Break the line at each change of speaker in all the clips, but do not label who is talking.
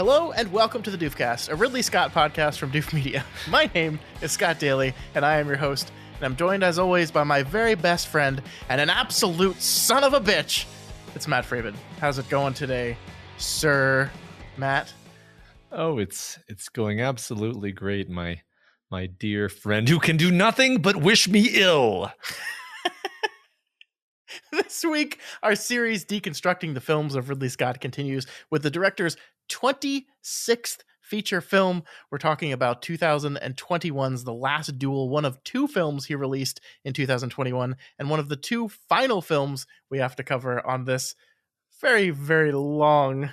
Hello and welcome to the Doofcast, a Ridley Scott podcast from Doof Media. My name is Scott Daly, and I am your host. And I'm joined, as always, by my very best friend and an absolute son of a bitch. It's Matt Fraven. How's it going today, Sir Matt?
Oh, it's going absolutely great, my dear friend who can do nothing but wish me ill.
This week, our series Deconstructing the Films of Ridley Scott continues with the director's 26th feature film. We're talking about 2021's The Last Duel, one of two films he released in 2021, and one of the two final films we have to cover on this very, very long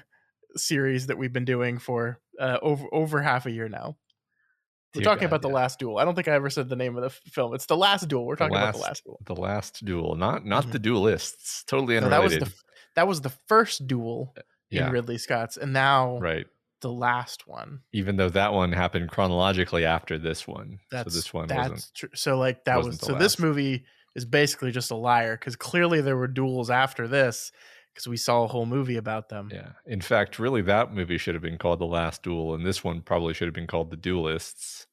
series that we've been doing for over half a year now. We're talking about The Last Duel. I don't think I ever said the name of the film. It's The Last Duel. We're talking about The Last Duel.
The Last Duel, not The Duelists. Totally unrelated.
No, that was the first duel in Ridley Scott's, and now the last one.
Even though that one happened chronologically after this one. So this one wasn't.
True. So like that was so last. This movie is basically just a liar because clearly there were duels after this because we saw a whole movie about them.
Yeah. In fact, really that movie should have been called The Last Duel, and this one probably should have been called The Duelists.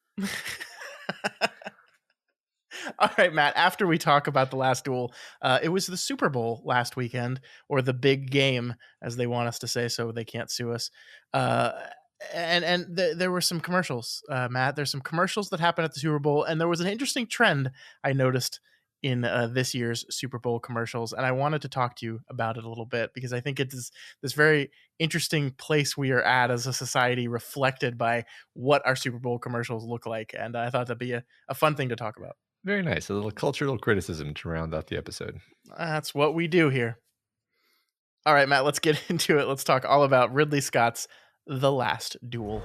All right, Matt, after we talk about The Last Duel, it was the Super Bowl last weekend, or the big game, as they want us to say, so they can't sue us. There were some commercials, Matt. There's some commercials that happened at the Super Bowl, and there was an interesting trend I noticed in this year's Super Bowl commercials, and I wanted to talk to you about it a little bit because I think it is this very interesting place we are at as a society reflected by what our Super Bowl commercials look like, and I thought that'd be a fun thing to talk about.
Very nice. A little cultural criticism to round out the episode.
That's what we do here. All right, Matt, let's get into it. Let's talk all about Ridley Scott's The Last Duel.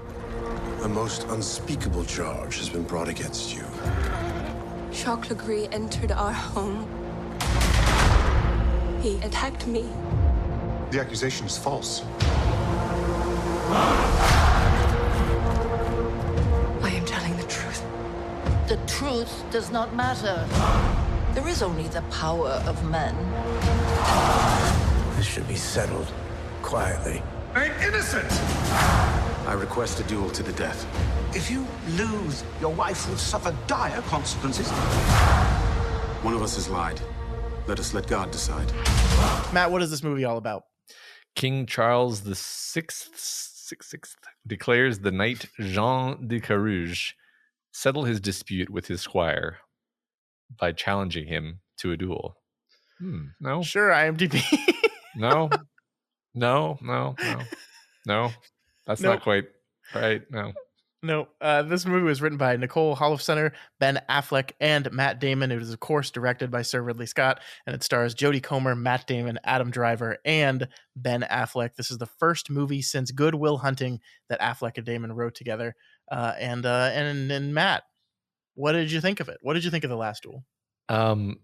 A most unspeakable charge has been brought against you.
Jacques Legris entered our home. He attacked me.
The accusation is false.
I am telling the truth.
The truth does not matter. There is only the power of men.
This should be settled quietly.
I'm innocent! I request a duel to the death.
If you lose, your wife will suffer dire consequences.
One of us has lied. Let us let God decide.
Matt, what is this movie all about?
King Charles VI declares the knight Jean de Carouge settle his dispute with his squire by challenging him to a duel. No?
Sure, IMDb.
No. That's not quite right. No.
This movie was written by Nicole Holofcener, Ben Affleck, and Matt Damon. It was, of course, directed by Sir Ridley Scott, and it stars Jodie Comer, Matt Damon, Adam Driver, and Ben Affleck. This is the first movie since Good Will Hunting that Affleck and Damon wrote together. And Matt, what did you think of it? What did you think of The Last Duel?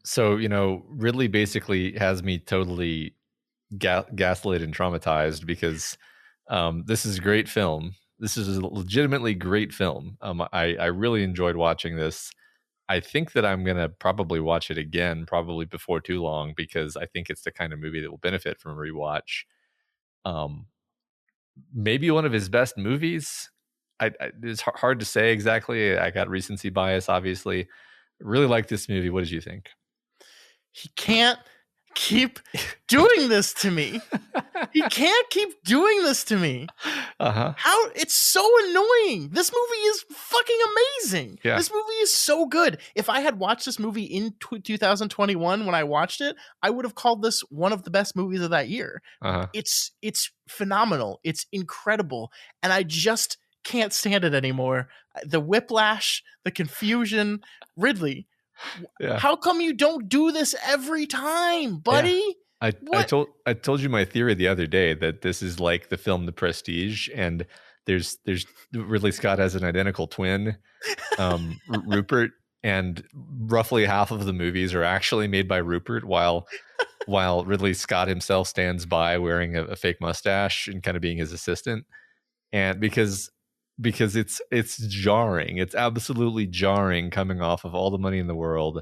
So, Ridley basically has me totally gaslit and traumatized because this is a great film. This is a legitimately great film. I really enjoyed watching this. I think that I'm going to probably watch it again, probably before too long, because I think it's the kind of movie that will benefit from a rewatch. Maybe one of his best movies. It's hard to say exactly. I got recency bias, obviously. Really like this movie. What did you think?
He can't keep doing this to me. He can't keep doing this to me. How it's so annoying. This movie is fucking amazing.
Yeah.
This movie is so good. If I had watched this movie in 2021 when I watched it, I would have called this one of the best movies of that year. It's phenomenal. It's incredible. And I just can't stand it anymore. The whiplash, the confusion. Ridley, how come you don't do this every time, buddy?
Yeah. I told you my theory the other day that this is like the film The Prestige, and there's Ridley Scott has an identical twin, Rupert, and roughly half of the movies are actually made by Rupert, while Ridley Scott himself stands by wearing a fake mustache and kind of being his assistant, and because it's jarring. It's absolutely jarring coming off of all the money in the world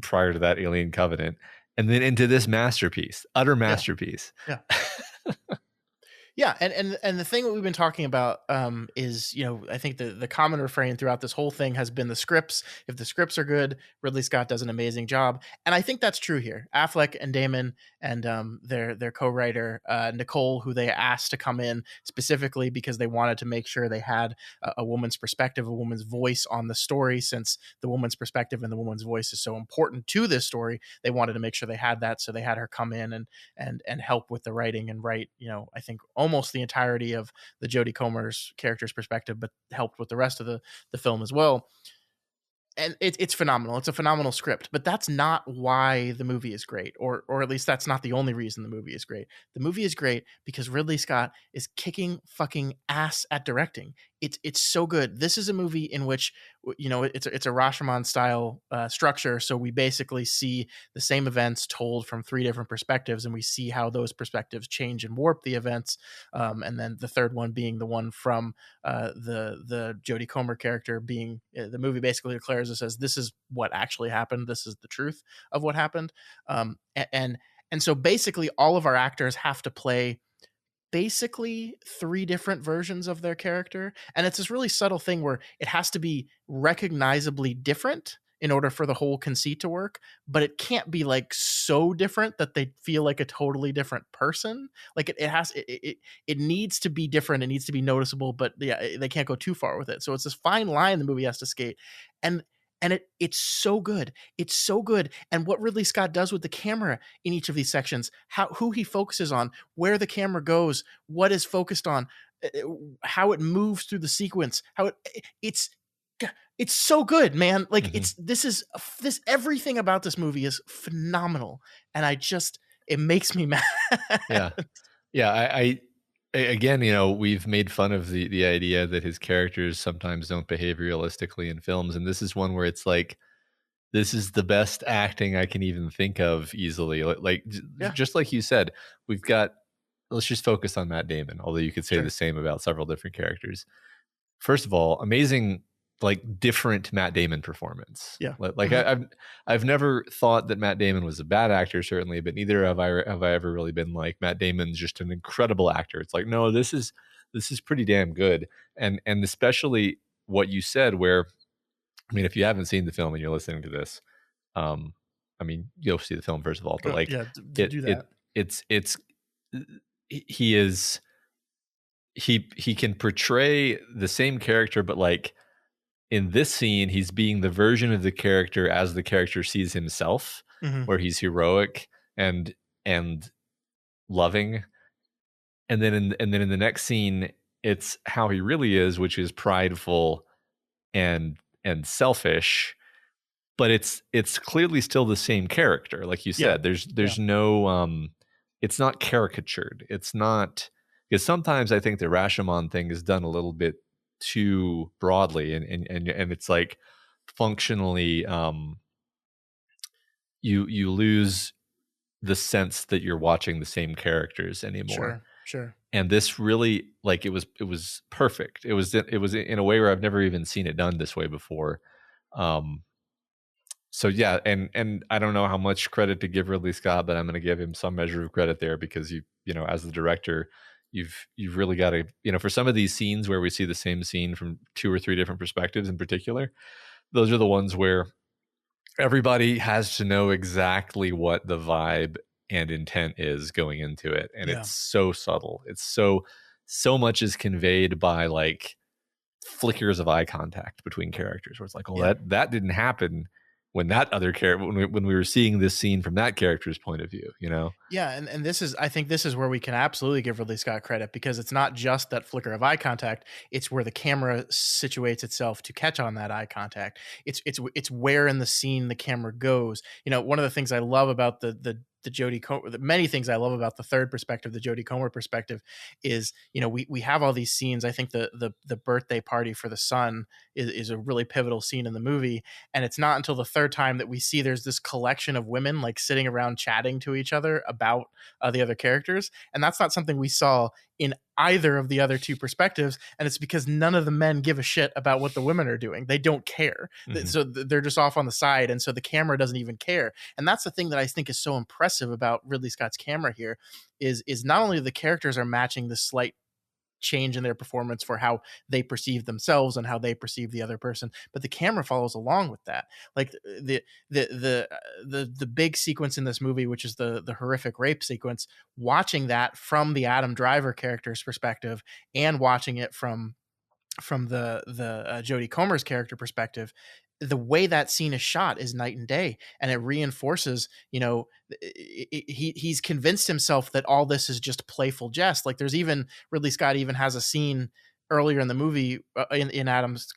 prior to that Alien Covenant, and then into this masterpiece, utter masterpiece.
Yeah. Yeah, and the thing that we've been talking about is, I think the common refrain throughout this whole thing has been the scripts. If the scripts are good, Ridley Scott does an amazing job, and I think that's true here. Affleck and Damon and their co-writer Nicole, who they asked to come in specifically because they wanted to make sure they had a woman's perspective, a woman's voice on the story, since the woman's perspective and the woman's voice is so important to this story. They wanted to make sure they had that, so they had her come in and help with the writing and write, I think almost the entirety of the Jodie Comer's character's perspective, but helped with the rest of the film as well. And it's phenomenal. It's a phenomenal script, but that's not why the movie is great, or at least that's not the only reason the movie is great. The movie is great because Ridley Scott is kicking fucking ass at directing. It's so good. This is a movie in which, it's a Rashomon style structure. So we basically see the same events told from three different perspectives, and we see how those perspectives change and warp the events. And then the third one being the one from the Jodie Comer character, being the movie basically declares it says this is what actually happened. This is the truth of what happened. And so basically all of our actors have to play basically three different versions of their character, and it's this really subtle thing where it has to be recognizably different in order for the whole conceit to work, but it can't be like so different that they feel like a totally different person. Like it needs to be different, it needs to be noticeable, but yeah, they can't go too far with it. So it's this fine line the movie has to skate, and it's so good. It's so good. And what Ridley Scott does with the camera in each of these sections, who he focuses on, where the camera goes, what is focused on, how it moves through the sequence, it's so good, man. Like this everything about this movie is phenomenal, and it makes me mad.
Yeah. I again, we've made fun of the idea that his characters sometimes don't behave realistically in films, and this is one where it's like, this is the best acting I can even think of easily. Just like you said, let's just focus on Matt Damon, although you could say the same about several different characters. First of all, amazing, different Matt Damon performance.
Yeah.
I've never thought that Matt Damon was a bad actor, certainly, but neither have I ever really been like, Matt Damon's just an incredible actor. It's like, no, this is pretty damn good. And especially what you said, where, I mean, if you haven't seen the film and you're listening to this, you'll see the film first of all, but
do that.
He can portray the same character, but in this scene, he's being the version of the character as the character sees himself, where he's heroic and loving. And then in the next scene, it's how he really is, which is prideful and selfish, but it's clearly still the same character. Like you said, there's no it's not caricatured. It's not, because sometimes I think the Rashomon thing is done a little bit too broadly, and it's like functionally you lose the sense that you're watching the same characters anymore.
Sure.
And this really, it was perfect. It was in a way where I've never even seen it done this way before. So yeah, and I don't know how much credit to give Ridley Scott, but I'm going to give him some measure of credit there, because you as the director, you've really got to, for some of these scenes where we see the same scene from two or three different perspectives in particular, those are the ones where everybody has to know exactly what the vibe and intent is going into it, and it's so subtle. It's so much is conveyed by flickers of eye contact between characters, where it's like, oh, that didn't happen when that other character, when we were seeing this scene from that character's point of view,
Yeah, and I think this is where we can absolutely give Ridley Scott credit, because it's not just that flicker of eye contact, it's where the camera situates itself to catch on that eye contact. It's where in the scene the camera goes. One of the things I love about the Jodie Comer, many things I love about the third perspective, the Jodie Comer perspective, is we have all these scenes. I think the birthday party for the son is a really pivotal scene in the movie, and it's not until the third time that we see there's this collection of women sitting around chatting to each other about the other characters, and that's not something we saw in either of the other two perspectives, and it's because none of the men give a shit about what the women are doing. They don't care. So they're just off on the side, and so the camera doesn't even care. And that's the thing that I think is so impressive about Ridley Scott's camera here is not only the characters are matching this slight change in their performance for how they perceive themselves and how they perceive the other person, but the camera follows along with that. Like the big sequence in this movie, which is the horrific rape sequence, watching that from the Adam Driver character's perspective and watching it from the Jodie Comer's character perspective, the way that scene is shot is night and day, and it reinforces, he's convinced himself that all this is just playful jest. Like there's even Ridley Scott even has a scene earlier in the movie in Adam's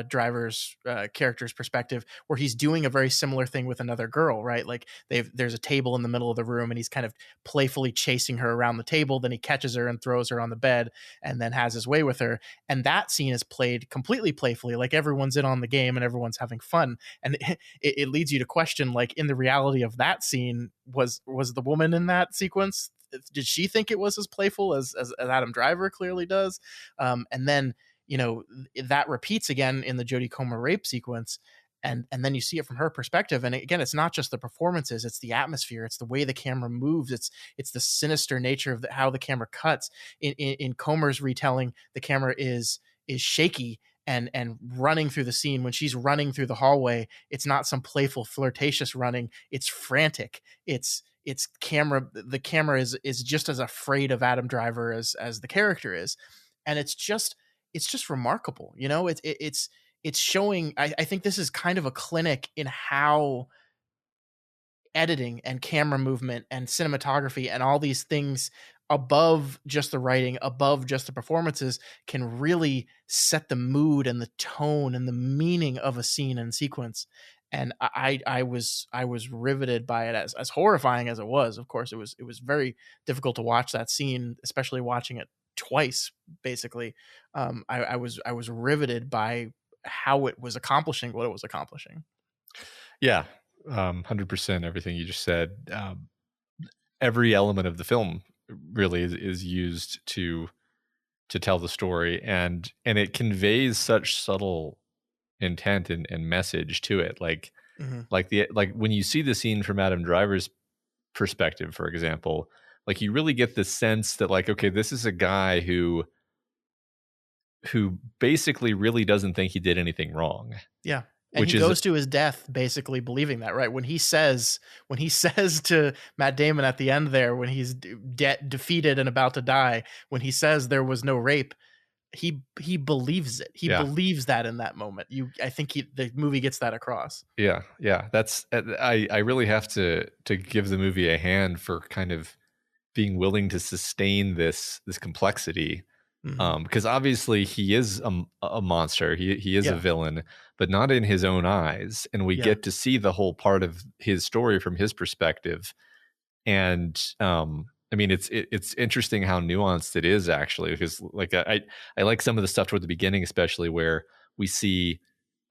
Driver's character's perspective where he's doing a very similar thing with another girl, right? Like there's a table in the middle of the room and he's kind of playfully chasing her around the table, then he catches her and throws her on the bed and then has his way with her. And that scene is played completely playfully, like everyone's in on the game and everyone's having fun. And it leads you to question, like, in the reality of that scene, was the woman in that sequence, did she think it was as playful as Adam Driver clearly does? And then that repeats again in the Jodie Comer rape sequence, and then you see it from her perspective. And again, it's not just the performances, it's the atmosphere, it's the way the camera moves, it's the sinister nature of how the camera cuts. In Comer's retelling, the camera is shaky and running through the scene. When she's running through the hallway, it's not some playful flirtatious running, it's frantic. It's the camera is just as afraid of Adam Driver as the character is. And it's just remarkable. It's showing, I think this is kind of a clinic in how editing and camera movement and cinematography and all these things above just the writing, above just the performances, can really set the mood and the tone and the meaning of a scene and sequence. And I was riveted by it, as horrifying as it was. Of course, it was very difficult to watch that scene, especially watching it twice, basically. I was riveted by how it was accomplishing what it was accomplishing.
Yeah, 100% everything you just said. Every element of the film really is used to tell the story, and it conveys such subtle intent and message to it. Like when you see the scene from Adam Driver's perspective, for example, like you really get the sense that, like, okay, this is a guy who basically really doesn't think he did anything wrong.
Yeah. And he goes to his death basically believing that, right? When he says to Matt Damon at the end there, when he's defeated and about to die, when he says there was no rape, he believes it. He believes that in that moment. I think the movie gets that across.
Yeah. That's I really have to give the movie a hand for kind of being willing to sustain this complexity. Because obviously he is a monster. He is a villain, but not in his own eyes. And we get to see the whole part of his story from his perspective. And I mean, it's interesting how nuanced it is, actually, because like I like some of the stuff toward the beginning, especially where we see,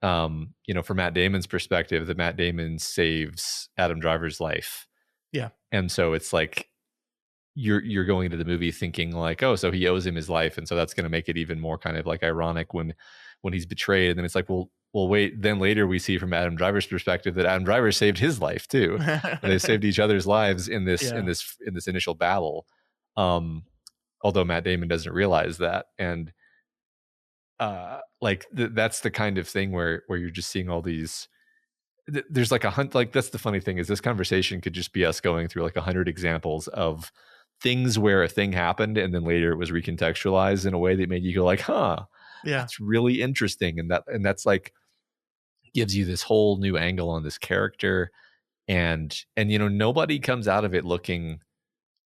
from Matt Damon's perspective, that Matt Damon saves Adam Driver's life.
Yeah. And
so it's like, you're going into the movie thinking like, oh, so he owes him his life, and so that's going to make it even more kind of like ironic when he's betrayed. And then it's like, well, wait. Then later we see from Adam Driver's perspective that Adam Driver saved his life too, and they saved each other's lives in this initial battle. Although Matt Damon doesn't realize that, and that's the kind of thing where you're just seeing all these. There's like that's the funny thing, is this conversation could just be us going through like 100 examples of things where a thing happened and then later it was recontextualized in a way that made you go like, that's really interesting. And that's like gives you this whole new angle on this character. And nobody comes out of it looking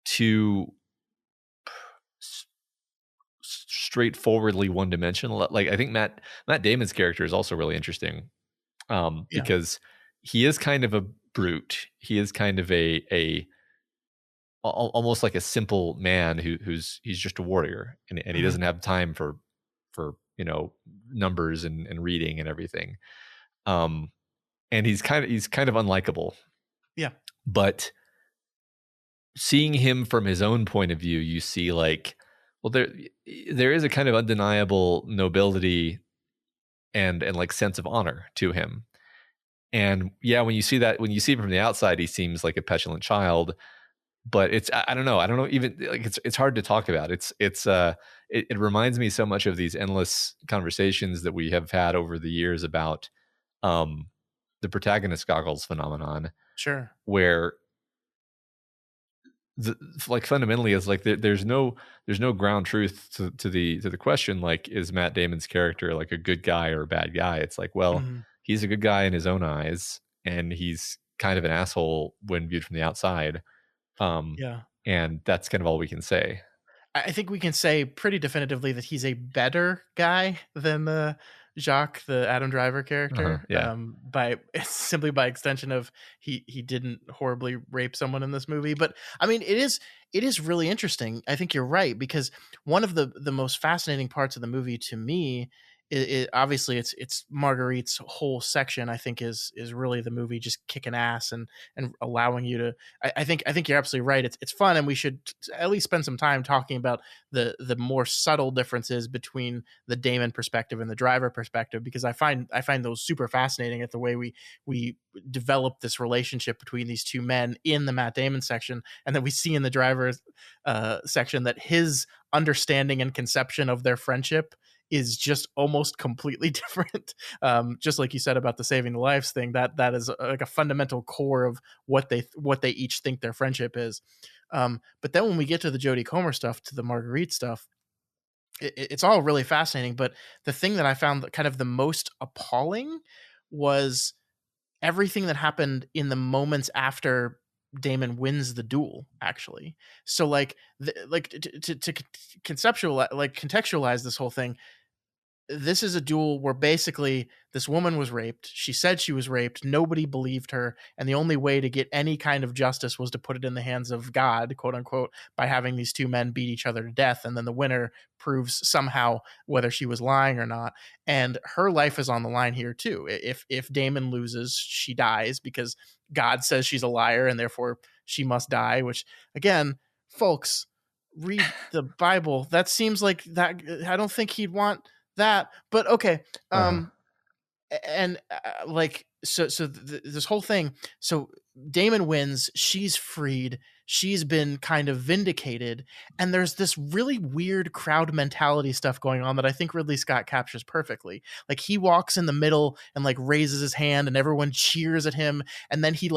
too straightforwardly one-dimensional. Like, I think Matt Damon's character is also really interesting. Because he is kind of a brute. He is kind of a almost like a simple man he's just a warrior, and he doesn't have time for numbers and reading and everything. And he's kind of unlikable.
Yeah.
But seeing him from his own point of view, you see like Well, there is a kind of undeniable nobility and like sense of honor to him. And yeah, when you see him from the outside, he seems like a petulant child. But I don't know even like it's hard to talk about. It reminds me so much of these endless conversations that we have had over the years about the protagonist goggles phenomenon.
Sure.
Where like fundamentally is like there's no ground truth to the question, like, is Matt Damon's character like a good guy or a bad guy? It's like, well, he's a good guy in his own eyes, and he's kind of an asshole when viewed from the outside.
Yeah.
And that's kind of all we can say.
I think we can say pretty definitively that he's a better guy than Jacques, the Adam Driver character.
Yeah.
Simply by extension of he didn't horribly rape someone in this movie. But I mean, it is really interesting. I think you're right, because one of the most fascinating parts of the movie to me, obviously it's Marguerite's whole section, I think is really the movie just kicking ass and allowing you to, I think you're absolutely right. It's fun, and we should at least spend some time talking about the more subtle differences between the Damon perspective and the Driver perspective, because I find those super fascinating at the way we develop this relationship between these two men in the Matt Damon section, and then we see in the Driver section that his understanding and conception of their friendship is just almost completely different. Just like you said about the saving the lives thing, that is like a fundamental core of what they each think their friendship is. But then when we get to the Jodie Comer stuff, to the Marguerite stuff, it's all really fascinating. But the thing that I found kind of the most appalling was everything that happened in the moments after Damon wins the duel, actually. So like to contextualize this whole thing, this is a duel where basically this woman was raped. She said she was raped. Nobody believed her. And the only way to get any kind of justice was to put it in the hands of God, quote unquote, by having these two men beat each other to death. And then the winner proves somehow whether she was lying or not. And her life is on the line here too. If Damon loses, she dies because God says she's a liar and therefore she must die, which again, folks, read the Bible. That seems like that. I don't think he'd want that, but okay. And this whole thing, so Damon wins, she's freed, she's been kind of vindicated, and there's this really weird crowd mentality stuff going on that I think Ridley Scott captures perfectly. Like, he walks in the middle and like raises his hand and everyone cheers at him, and then he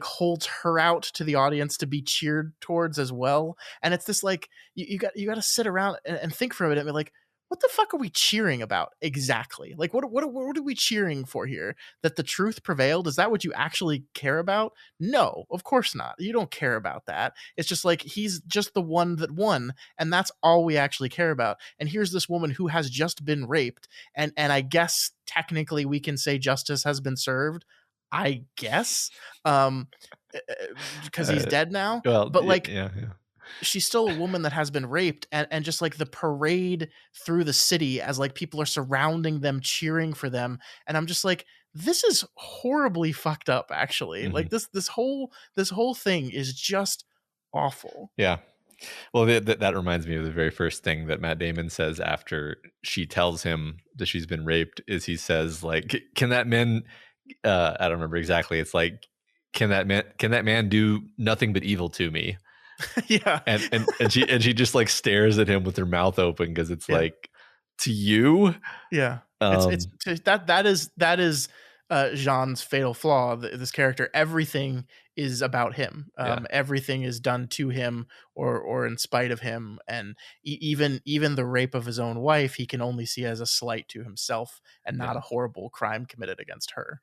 holds her out to the audience to be cheered towards as well. And it's this like you got to sit around and think for a minute and be like, what the fuck are we cheering about exactly? Like, what are we cheering for here? That the truth prevailed? Is that what you actually care about? No, of course not. You don't care about that. It's just like, he's just the one that won, and that's all we actually care about. And here's this woman who has just been raped, and I guess technically we can say justice has been served. I guess, because he's dead now.
Well,
but like,
yeah.
She's still a woman that has been raped, and just like the parade through the city as like people are surrounding them, cheering for them. And I'm just like, this is horribly fucked up, actually. Like this whole thing is just awful.
Yeah. Well, that reminds me of the very first thing that Matt Damon says after she tells him that she's been raped, is he says like, can that man, I don't remember exactly. It's like, can that man do nothing but evil to me?
Yeah.
And she just like stares at him with her mouth open, because it's like, to you.
Yeah. That is Jean's fatal flaw. This character, everything is about him. Everything is done to him or in spite of him. And even the rape of his own wife, he can only see as a slight to himself and not a horrible crime committed against her.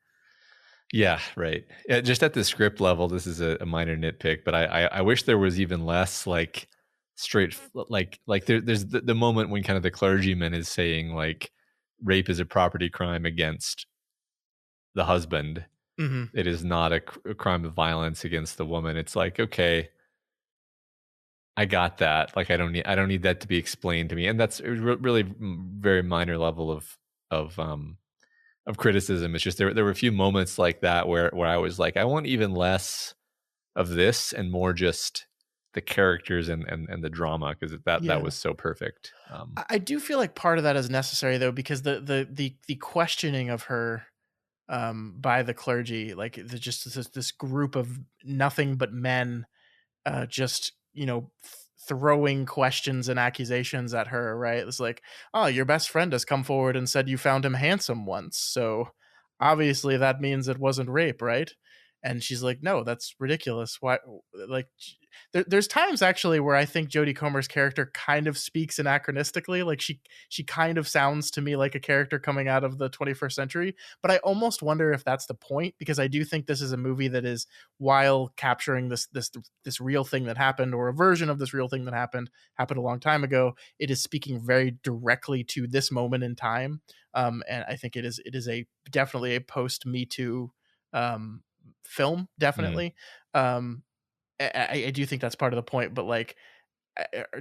Yeah, right. Just at the script level, this is a minor nitpick, but I wish there was even less like straight, like there's the moment when kind of the clergyman is saying like rape is a property crime against the husband. It is not a crime of violence against the woman. It's like, okay, I got that. Like, I don't need that to be explained to me. And that's really very minor level of criticism. It's just there were a few moments like that where I was like, I want even less of this and more just the characters and the drama, because that was so perfect.
I do feel like part of that is necessary though, because the questioning of her by the clergy, like just this group of nothing but men, just throwing questions and accusations at her, right? It's like, oh, your best friend has come forward and said you found him handsome once, so obviously that means it wasn't rape, right? And she's like, no, that's ridiculous. Why? Like, there's times actually where I think Jodie Comer's character kind of speaks anachronistically. Like she kind of sounds to me like a character coming out of the 21st century. But I almost wonder if that's the point, because I do think this is a movie that is, while capturing this real thing that happened, or a version of this real thing that happened a long time ago, it is speaking very directly to this moment in time. And I think it is definitely a post Me Too film, definitely. I do think that's part of the point, but like,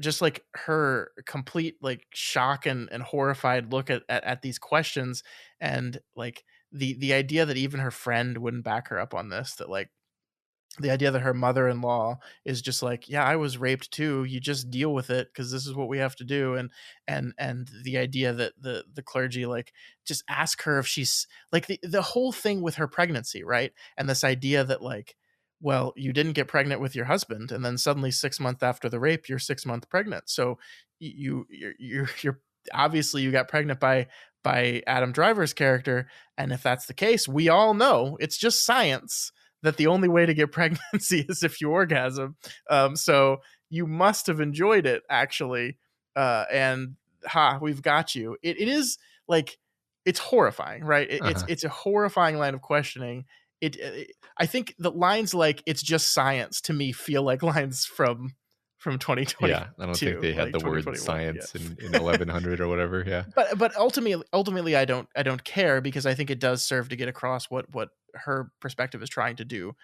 just like her complete like shock and horrified look at these questions, and like the idea that even her friend wouldn't back her up on this, that like the idea that her mother-in-law is just like, yeah, I was raped too, you just deal with it because this is what we have to do. And the idea that the clergy like just ask her if she's like, the whole thing with her pregnancy, right? And this idea that like, well, you didn't get pregnant with your husband, and then suddenly 6 months after the rape you're 6 months pregnant, so you're obviously you got pregnant by Adam Driver's character. And if that's the case, we all know it's just science that the only way to get pregnancy is if you orgasm. So you must have enjoyed it, actually. And we've got you. It is like, it's horrifying, right? It's a horrifying line of questioning. I think the lines like, it's just science, to me feel like lines from 2020.
Yeah, I don't think they had the word science in 1100 or whatever. Yeah,
but ultimately, I don't care, because I think it does serve to get across what her perspective is trying to do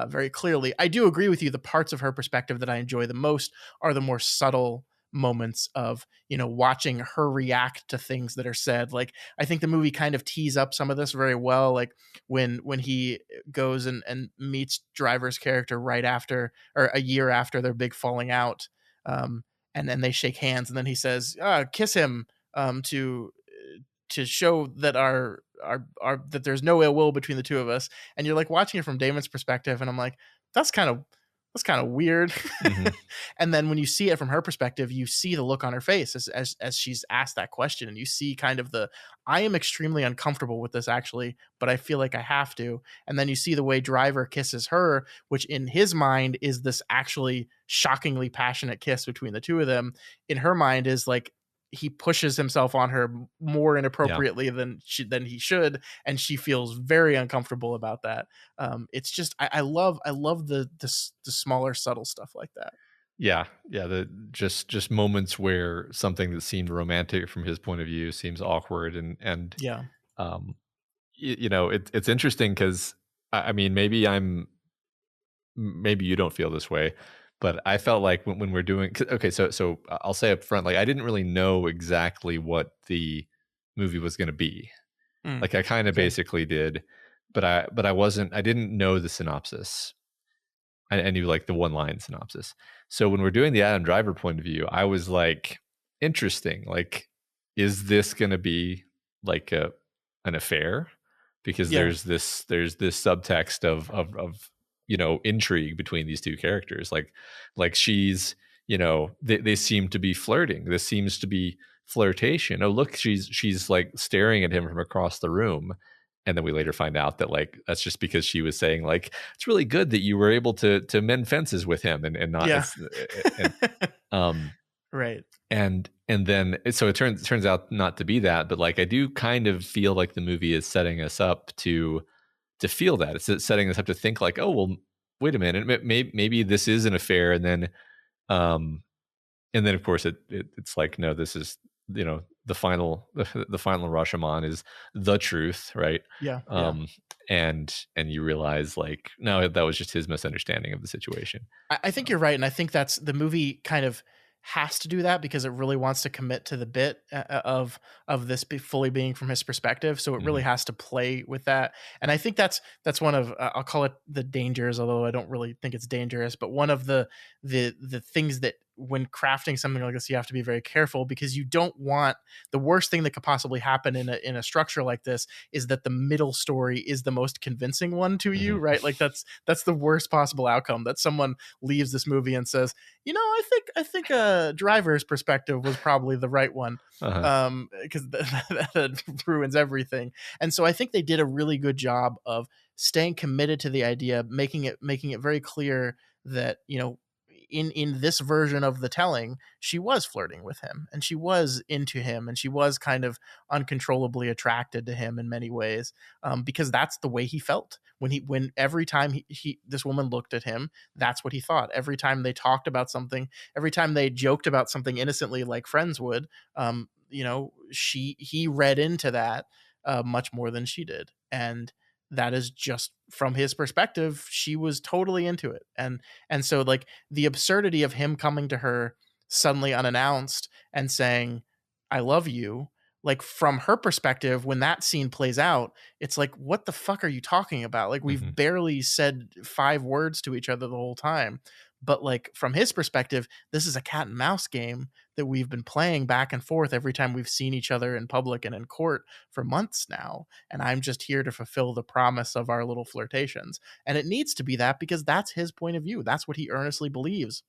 very clearly. I do agree with you. The parts of her perspective that I enjoy the most are the more subtle moments of watching her react to things that are said. Like, I think the movie kind of tees up some of this very well, like when he goes and meets Driver's character right after, or a year after their big falling out, and then they shake hands, and then he says, kiss him, to show that our that there's no ill will between the two of us. And you're like watching it from Damon's perspective, and I'm like, that's kind of weird. Mm-hmm. And then when you see it from her perspective, you see the look on her face as she's asked that question, and you see kind of I am extremely uncomfortable with this, actually, but I feel like I have to. And then you see the way Driver kisses her, which in his mind is this actually shockingly passionate kiss between the two of them. In her mind is like, he pushes himself on her more inappropriately than he should, and she feels very uncomfortable about that. It's just, I love the smaller subtle stuff like that.
Yeah, the just moments where something that seemed romantic from his point of view seems awkward, and
yeah,
it's interesting, because I mean, maybe you don't feel this way, but I felt like when we're doing, okay, so I'll say up front, like, I didn't really know exactly what the movie was going to be. Like, I kind of basically did, but I didn't know the synopsis. I knew like the one line synopsis. So when we're doing the Adam Driver point of view, I was like, interesting. Like, is this going to be like an affair? Because there's this subtext of intrigue between these two characters. Like she's, they seem to be flirting. This seems to be flirtation. Oh, look, she's like staring at him from across the room. And then we later find out that like, that's just because she was saying like, it's really good that you were able to mend fences with him and not,
right.
And then, so it turns out not to be that, but like, I do kind of feel like the movie is setting us up to feel that. It's setting us up to think like, oh, well, wait a minute, maybe this is an affair. And then of course it's like, no, this is, the final Rashomon is the truth, right?
Yeah.
And you realize like, no, that was just his misunderstanding of the situation.
I think you're right. And I think that's the movie kind of has to do that because it really wants to commit to the bit of this fully being from his perspective. So it really
Mhm.
has to play with that. And I think that's one of I'll call it the dangers, although I don't really think it's dangerous. But one of the things that when crafting something like this, you have to be very careful, because you don't want the worst thing that could possibly happen in a structure like this is that the middle story is the most convincing one to you,
Mhm.
right? Like that's the worst possible outcome, that someone leaves this movie and says, I think a driver's perspective was probably the right one,
Uh-huh.
because that ruins everything. And so I think they did a really good job of staying committed to the idea, making it very clear that, in this version of the telling, she was flirting with him and she was into him and she was kind of uncontrollably attracted to him in many ways, because that's the way he felt when every time this woman looked at him, that's what he thought. Every time they talked about something, every time they joked about something innocently like friends would, he read into that much more than she did. And that is just from his perspective, she was totally into it. And so, like, the absurdity of him coming to her suddenly unannounced and saying, I love you, like, from her perspective, when that scene plays out, it's like, what the fuck are you talking about? Like, we've
Mhm.
barely said 5 words to each other the whole time. But like, from his perspective, this is a cat and mouse game that we've been playing back and forth every time we've seen each other in public and in court for months now. And I'm just here to fulfill the promise of our little flirtations. And it needs to be that, because that's his point of view. That's what he earnestly believes.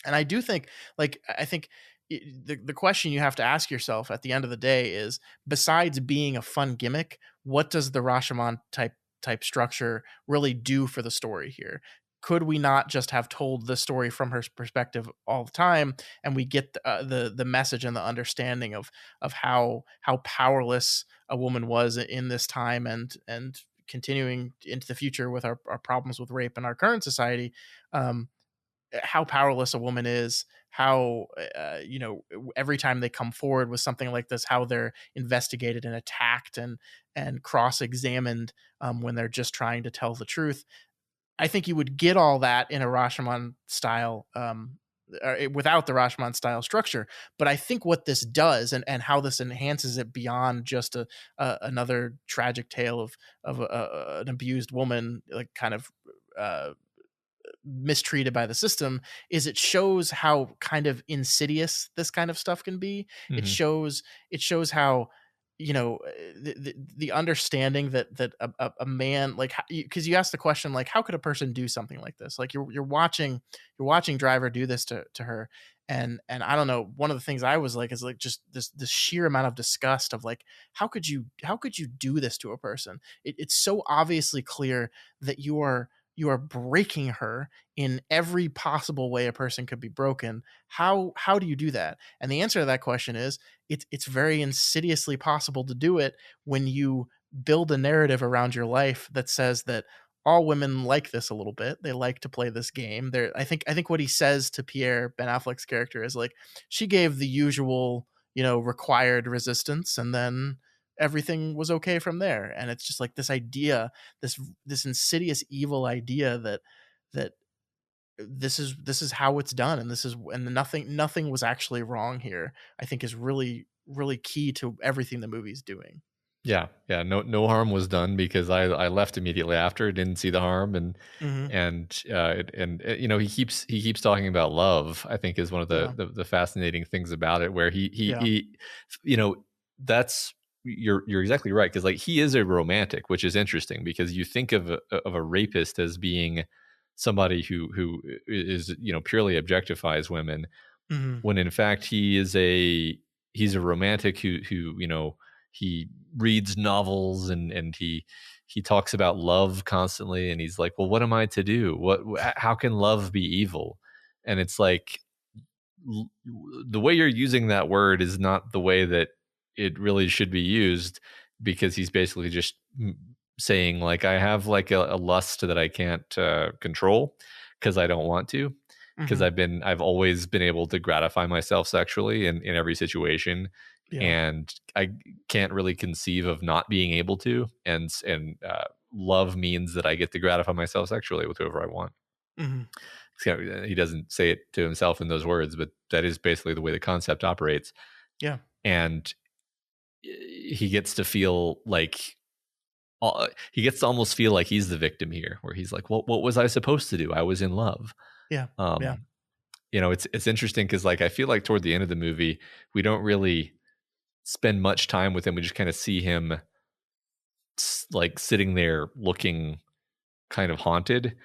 And I do think, like, I think the question you have to ask yourself at the end of the day is, besides being a fun gimmick, what does the Rashomon type structure really do for the story here? Could we not just have told the story from her perspective all the time, and we get the message and the understanding of how powerless a woman was in this time, and continuing into the future with our problems with rape in our current society, um, how powerless a woman is, how every time they come forward with something like this, how they're investigated and attacked and cross-examined, when they're just trying to tell the truth. I think you would get all that in a Rashomon style, without the Rashomon style structure. But I think what this does, and how this enhances it beyond just another tragic tale of an abused woman, like, kind of uh, mistreated by the system, is it shows how kind of insidious this kind of stuff can be. It
Mhm.
shows how, the understanding that a man, like, because you ask the question, like, how could a person do something like this? Like, you're watching Driver do this to her. And I don't know, one of the things I was like is, like, just this sheer amount of disgust of, like, how could you do this to a person? It's so obviously clear that you are breaking her in every possible way a person could be broken. How do you do that? And the answer to that question is, it's very insidiously possible to do it when you build a narrative around your life that says that all women like this a little bit. They like to play this game. I think what he says to Pierre, Ben Affleck's character, is like, she gave the usual, required resistance, and then everything was okay from there. And it's just like this idea, this insidious evil idea that this is how it's done, and nothing was actually wrong here, I think, is really, really key to everything the movie's doing.
Yeah, yeah. No harm was done, because I left immediately after, didn't see the harm, and
Hmm.
he keeps talking about love. I think is one of
Yeah.
the fascinating things about it, where
Yeah.
you know that's you're exactly right, because like he is a romantic, which is interesting, because you think of a rapist as being somebody who is purely objectifies women,
Hmm.
when in fact he's a romantic who he reads novels, and he talks about love constantly, and he's like, well, what am I to do? How can love be evil? And it's like, the way you're using that word is not the way that it really should be used, because he's basically just saying, like, I have like a lust that I can't control, because I don't want to, because
Hmm.
I've always been able to gratify myself sexually in every situation,
Yeah.
and I can't really conceive of not being able to, and love means that I get to gratify myself sexually with whoever I want.
Mhm.
He doesn't say it to himself in those words, but that is basically the way the concept operates.
Yeah.
And he gets to feel like he gets to almost feel like he's the victim here, where he's like, what was I supposed to do? I was in love.
Yeah. Yeah.
It's interesting because like I feel like toward the end of the movie, we don't really spend much time with him. We just kind of see him like sitting there looking kind of haunted.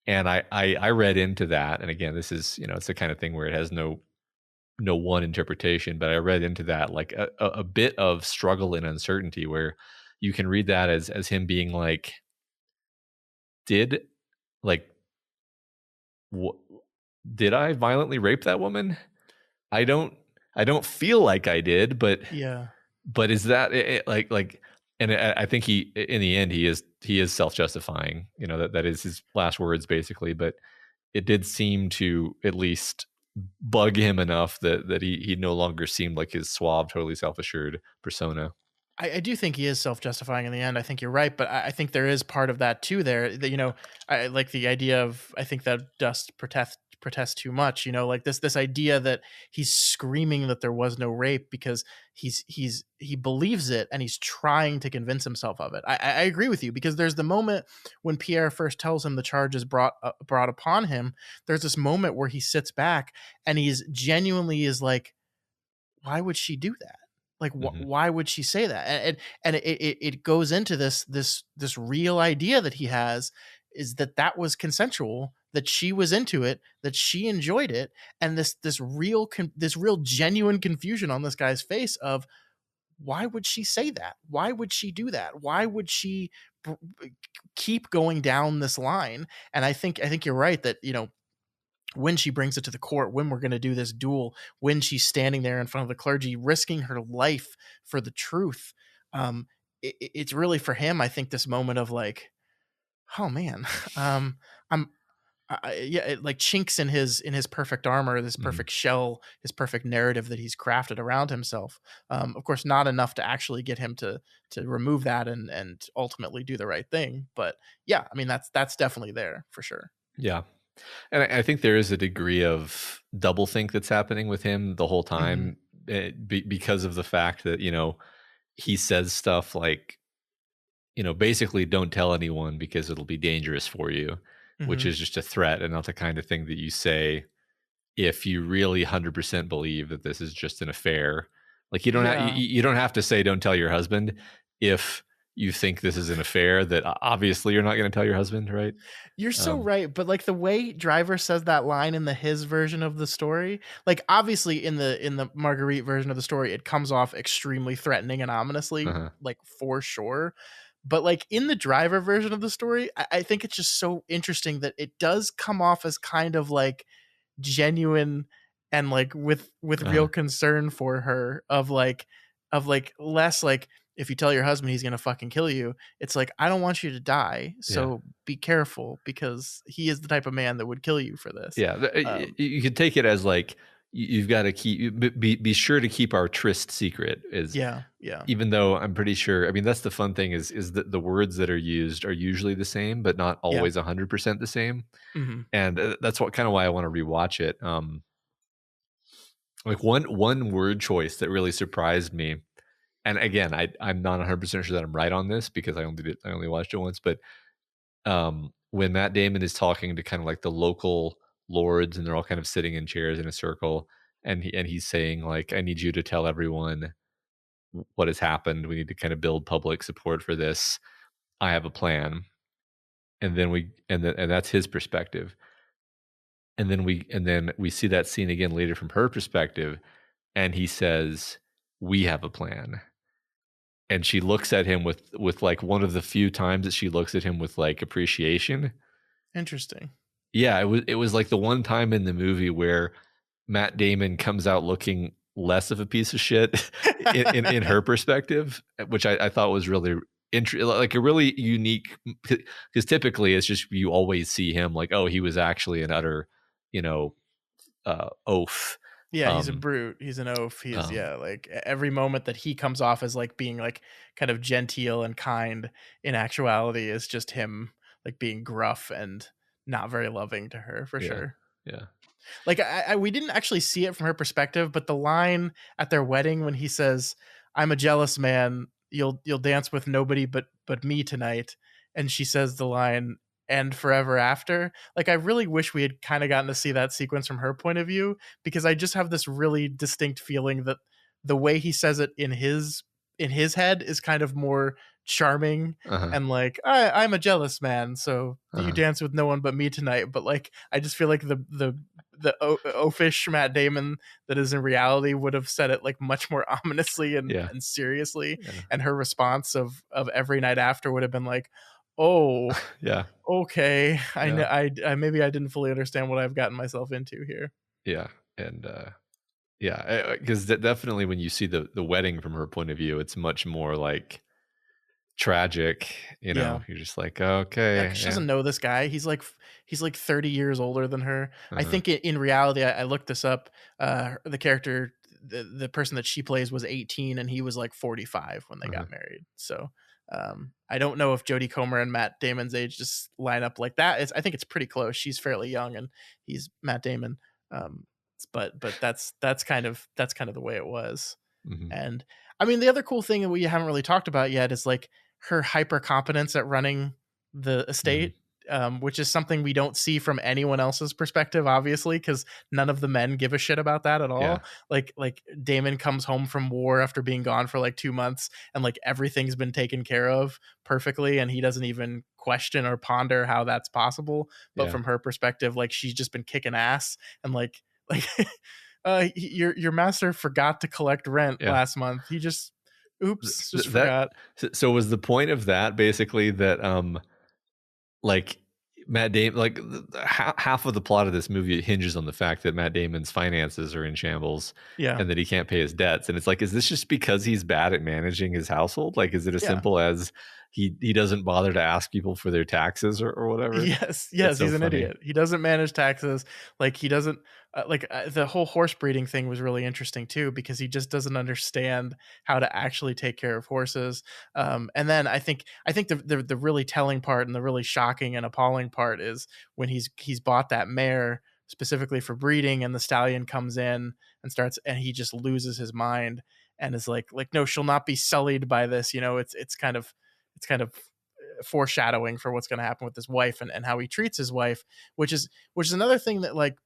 And I read into that. And again, this is, it's the kind of thing where it has no one interpretation, but I read into that like a bit of struggle and uncertainty, where you can read that as him being like, did like did I violently rape that woman? I don't feel like I did, but
Yeah.
is that like and I think he in the end he is self-justifying, that is his last words basically, but it did seem to at least bug him enough that he no longer seemed like his suave, totally self-assured persona.
I do think he is self-justifying in the end. I think you're right, but I think there is part of that too there that, I like the idea of, I think that dust protests too much, like this idea that he's screaming that there was no rape because he believes it and he's trying to convince himself of it. I agree with you, because there's the moment when Pierre first tells him the charge is brought upon him. There's this moment where he sits back and he's genuinely is like, why would she do that? Like, why would she say that? And it goes into this real idea that he has, is that was consensual, that she was into it, that she enjoyed it, and this real genuine confusion on this guy's face of, why would she say that? Why would she do that? Why would she keep going down this line? And I think you're right that, when she brings it to the court, when we're going to do this duel, when she's standing there in front of the clergy, risking her life for the truth. It's really for him, I think, this moment of like, oh man, it like chinks in his perfect armor, this perfect shell, his perfect narrative that he's crafted around himself. Of course, not enough to actually get him to remove that and ultimately do the right thing. But yeah, I mean, that's definitely there for sure.
Yeah. And I think there is a degree of doublethink that's happening with him the whole time, because of the fact that, he says stuff like, basically don't tell anyone because it'll be dangerous for you, which is just a threat and not the kind of thing that you say if you really 100% believe that this is just an affair. Like you don't have to say don't tell your husband if you think this is an affair that obviously you're not going to tell your husband, right?
You're so right. But like the way Driver says that line in his version of the story, like obviously in the Marguerite version of the story, it comes off extremely threatening and ominously, like for sure. But like in the Driver version of the story, I think it's just so interesting that it does come off as kind of like genuine and like with real concern for her of like less like, if you tell your husband he's gonna fucking kill you, it's like, I don't want you to die, so be careful, because he is the type of man that would kill you for this.
Yeah, you could take it as like, you've got to be sure to keep our tryst secret. Even though I'm pretty sure, I mean, that's the fun thing is that the words that are used are usually the same, but not always 100% the same. And that's what kind of why I want to rewatch it. Like one word choice that really surprised me. And again, I'm not 100% sure that I'm right on this because I only watched it once. But when Matt Damon is talking to kind of like the local lords, and they're all kind of sitting in chairs in a circle, and he's saying like, I need you to tell everyone what has happened. We need to kind of build public support for this. I have a plan. And then and that's his perspective. And then we see that scene again later from her perspective, and he says, we have a plan. And she looks at him with like one of the few times that she looks at him with like appreciation.
Interesting.
Yeah, it was like the one time in the movie where Matt Damon comes out looking less of a piece of shit in her perspective, which I thought was really like a really unique, because typically it's just, you always see him like, oh, he was actually an utter, oaf.
Yeah, he's a brute. He's an oaf. He's like every moment that he comes off as like being like kind of genteel and kind, in actuality is just him like being gruff and not very loving to her for sure.
Yeah.
Like we didn't actually see it from her perspective, but the line at their wedding when he says, "I'm a jealous man. You'll dance with nobody but me tonight," and she says the line, "And forever after." Like I really wish we had kind of gotten to see that sequence from her point of view, because I just have this really distinct feeling that the way he says it in his head is kind of more charming, and like I'm a jealous man, so you dance with no one but me tonight. But like I just feel like the oafish Matt Damon that is in reality would have said it like much more ominously and seriously, and her response of every night after would have been like, oh
yeah,
okay, I know, I maybe I didn't fully understand what I've gotten myself into here.
Yeah. And because definitely when you see the wedding from her point of view, it's much more like tragic, you're just like, okay,
she doesn't know this guy. He's like 30 years older than her. I
Uh-huh.
think in reality, I looked this up, the character, the person that she plays was 18 and he was like 45 when they got married. So I don't know if Jodie Comer and Matt Damon's age just line up like that. I think it's pretty close. She's fairly young and he's Matt Damon. But that's kind of the way it was. And I mean, the other cool thing that we haven't really talked about yet is like her hyper competence at running the estate, which is something we don't see from anyone else's perspective, obviously, because none of the men give a shit about that at all.
Yeah.
Like Damon comes home from war after being gone for like 2 months, and like everything's been taken care of perfectly, and he doesn't even question or ponder how that's possible. But from her perspective, like she's just been kicking ass, and like your master forgot to collect rent last month. He just forgot.
So was the point of that basically that like Matt Damon, like half of the plot of this movie hinges on the fact that Matt Damon's finances are in shambles, and that he can't pay his debts. And it's like, is this just because he's bad at managing his household? Like, is it as simple as he doesn't bother to ask people for their taxes or whatever?
Yes, he's an idiot. He doesn't manage taxes. Like he doesn't the whole horse breeding thing was really interesting too, because he just doesn't understand how to actually take care of horses. And then I think the really telling part and the really shocking and appalling part is when he's bought that mare specifically for breeding, and the stallion comes in and he just loses his mind and is like no, she'll not be sullied by this. It's kind of foreshadowing for what's going to happen with his wife and how he treats his wife, which is another thing that, like,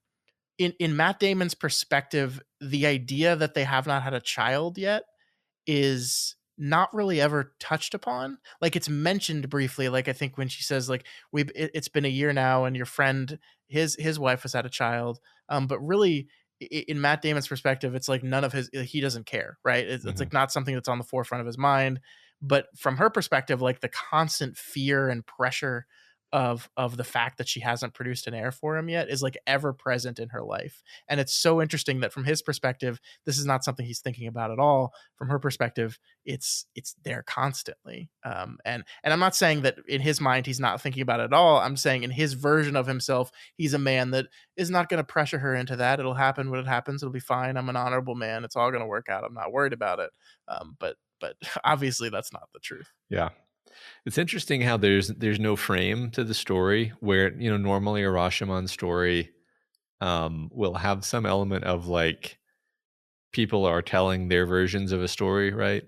in Matt Damon's perspective, the idea that they have not had a child yet is not really ever touched upon. Like, it's mentioned briefly, like I think when she says like it's been a year now and your friend his wife has had a child, but really in Matt Damon's perspective, it's like none of he doesn't care, right? It's like not something that's on the forefront of his mind. But from her perspective, like the constant fear and pressure of the fact that she hasn't produced an heir for him yet is like ever present in her life. And it's so interesting that from his perspective, this is not something he's thinking about at all. From her perspective, it's there constantly. And I'm not saying that in his mind he's not thinking about it at all. I'm saying in his version of himself, he's a man that is not going to pressure her into that. It'll happen when it happens. It'll be fine. I'm an honorable man. It's all going to work out. I'm not worried about it. But obviously that's not the truth.
Yeah. It's interesting how there's no frame to the story, where, normally a Rashomon story will have some element of like people are telling their versions of a story, right?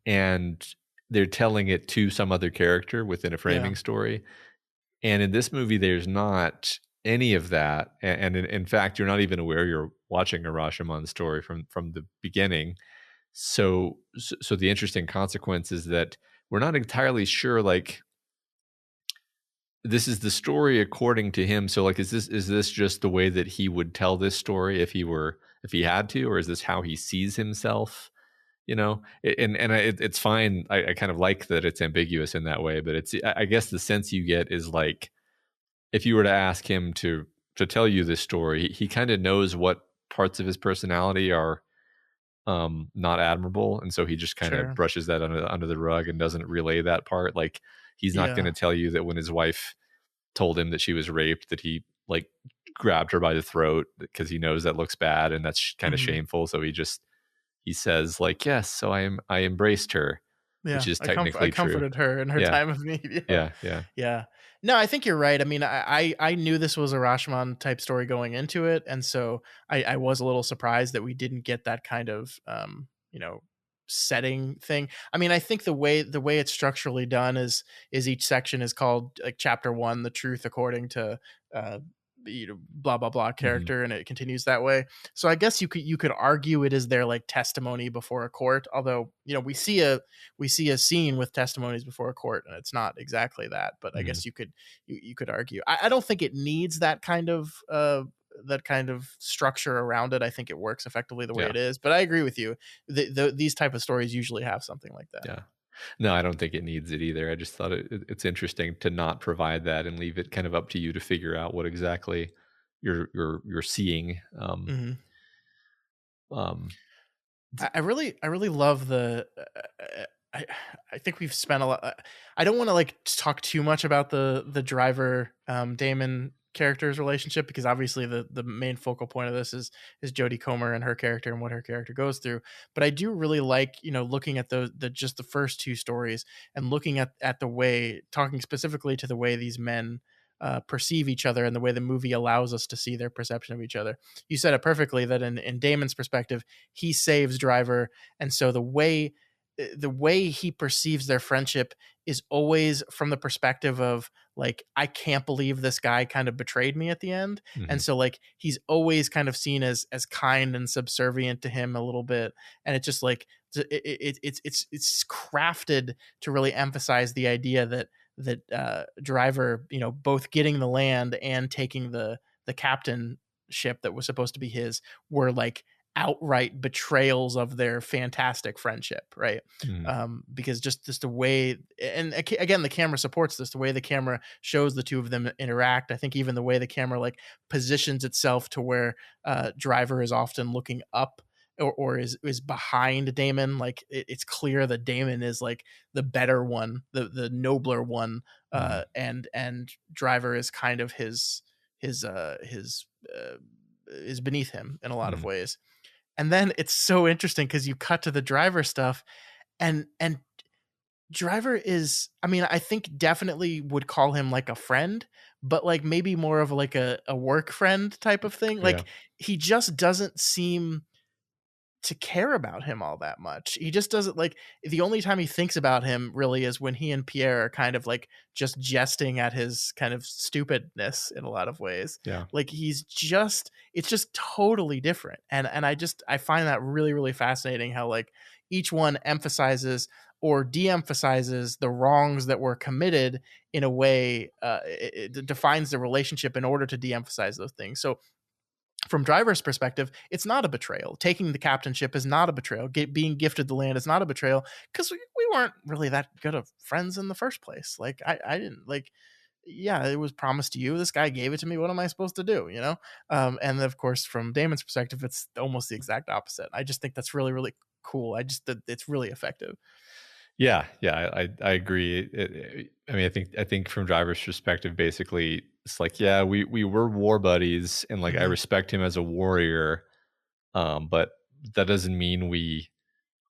And they're telling it to some other character within a framing story. And in this movie, there's not any of that. And in fact, you're not even aware you're watching a Rashomon story from the beginning. So the interesting consequence is that we're not entirely sure, like, this is the story according to him. So like, is this just the way that he would tell this story if he had to, or is this how he sees himself? It's fine. I kind of like that it's ambiguous in that way, but I guess the sense you get is like, if you were to ask him to tell you this story, he kind of knows what parts of his personality are not admirable, and so he just kind of brushes that under the rug and doesn't relay that part. Like, he's not going to tell you that when his wife told him that she was raped, that he like grabbed her by the throat, because he knows that looks bad and that's kind of shameful. So he says like, yes, so I embraced her, which is technically
I comforted
true.
her in her time of need.
Yeah.
No, No, I think you're right. I mean, I knew this was a Rashomon type story going into it, and so I was a little surprised that we didn't get that kind of you know, setting thing. I mean, I think the way it's structurally done is each section is called like chapter 1, the truth according to uh blah blah blah
Mhm.
character, and it continues that way. So I guess you could argue it is their like testimony before a court, although we see a scene with testimonies before a court and it's not exactly that, but I
Mhm.
guess you could argue. I don't think it needs that kind of structure around it. I think it works effectively the way
Yeah.
it is, but I agree with you. These type of stories usually have something like that.
Yeah. No, I don't think it needs it either. I just thought it's interesting to not provide that and leave it kind of up to you to figure out what exactly you're seeing.
Mhm.
Um,
I really love the. I I think we've spent a lot. I don't want to like talk too much about the driver Damon character's relationship, because obviously the main focal point of this is Jodie Comer and her character and what her character goes through. But I do really like, looking at the just the first two stories, and looking at the way, talking specifically to the way these men perceive each other, and the way the movie allows us to see their perception of each other. You said it perfectly that in Damon's perspective, he saves Driver, and so the way he perceives their friendship is always from the perspective of like, I can't believe this guy kind of betrayed me at the end. And
mhm.
so like he's always kind of seen as kind and subservient to him a little bit, and it's just like it's crafted to really emphasize the idea that Driver, both getting the land and taking the captainship that was supposed to be his, were like outright betrayals of their fantastic friendship, right?
Mhm.
Because just the way, and again, the camera supports this, the way the camera shows the two of them interact. I think even the way the camera like positions itself to where Driver is often looking up, or is behind Damon. Like it's clear that Damon is like the better one, the nobler one,
Mhm.
and Driver is kind of his is beneath him in a lot of
Mhm.
ways. And then it's so interesting because you cut to the Driver stuff, and Driver is, I mean, I think definitely would call him like a friend, but like maybe more of like a work friend type of thing.
Yeah.
Like he just doesn't seem to care about him all that much. He just doesn't, like, the only time he thinks about him really is when he and Pierre are kind of like just jesting at his kind of stupidness in a lot of ways.
Yeah.
Like it's just totally different. And I find that really, really fascinating how like each one emphasizes or de-emphasizes the wrongs that were committed in a way, it defines the relationship in order to de-emphasize those things. So from Driver's perspective, it's not a betrayal. Taking the captainship is not a betrayal. Being gifted the land is not a betrayal, because we weren't really that good of friends in the first place. Like I didn't like. Yeah, it was promised to you. This guy gave it to me. What am I supposed to do? And of course, from Damon's perspective, it's almost the exact opposite. I just think that's really, really cool. I just that it's really effective.
Yeah, yeah, I agree. I mean, I think from Driver's perspective, basically, it's like, yeah, we were war buddies, and like I
Mhm.
respect him as a warrior, but that doesn't mean we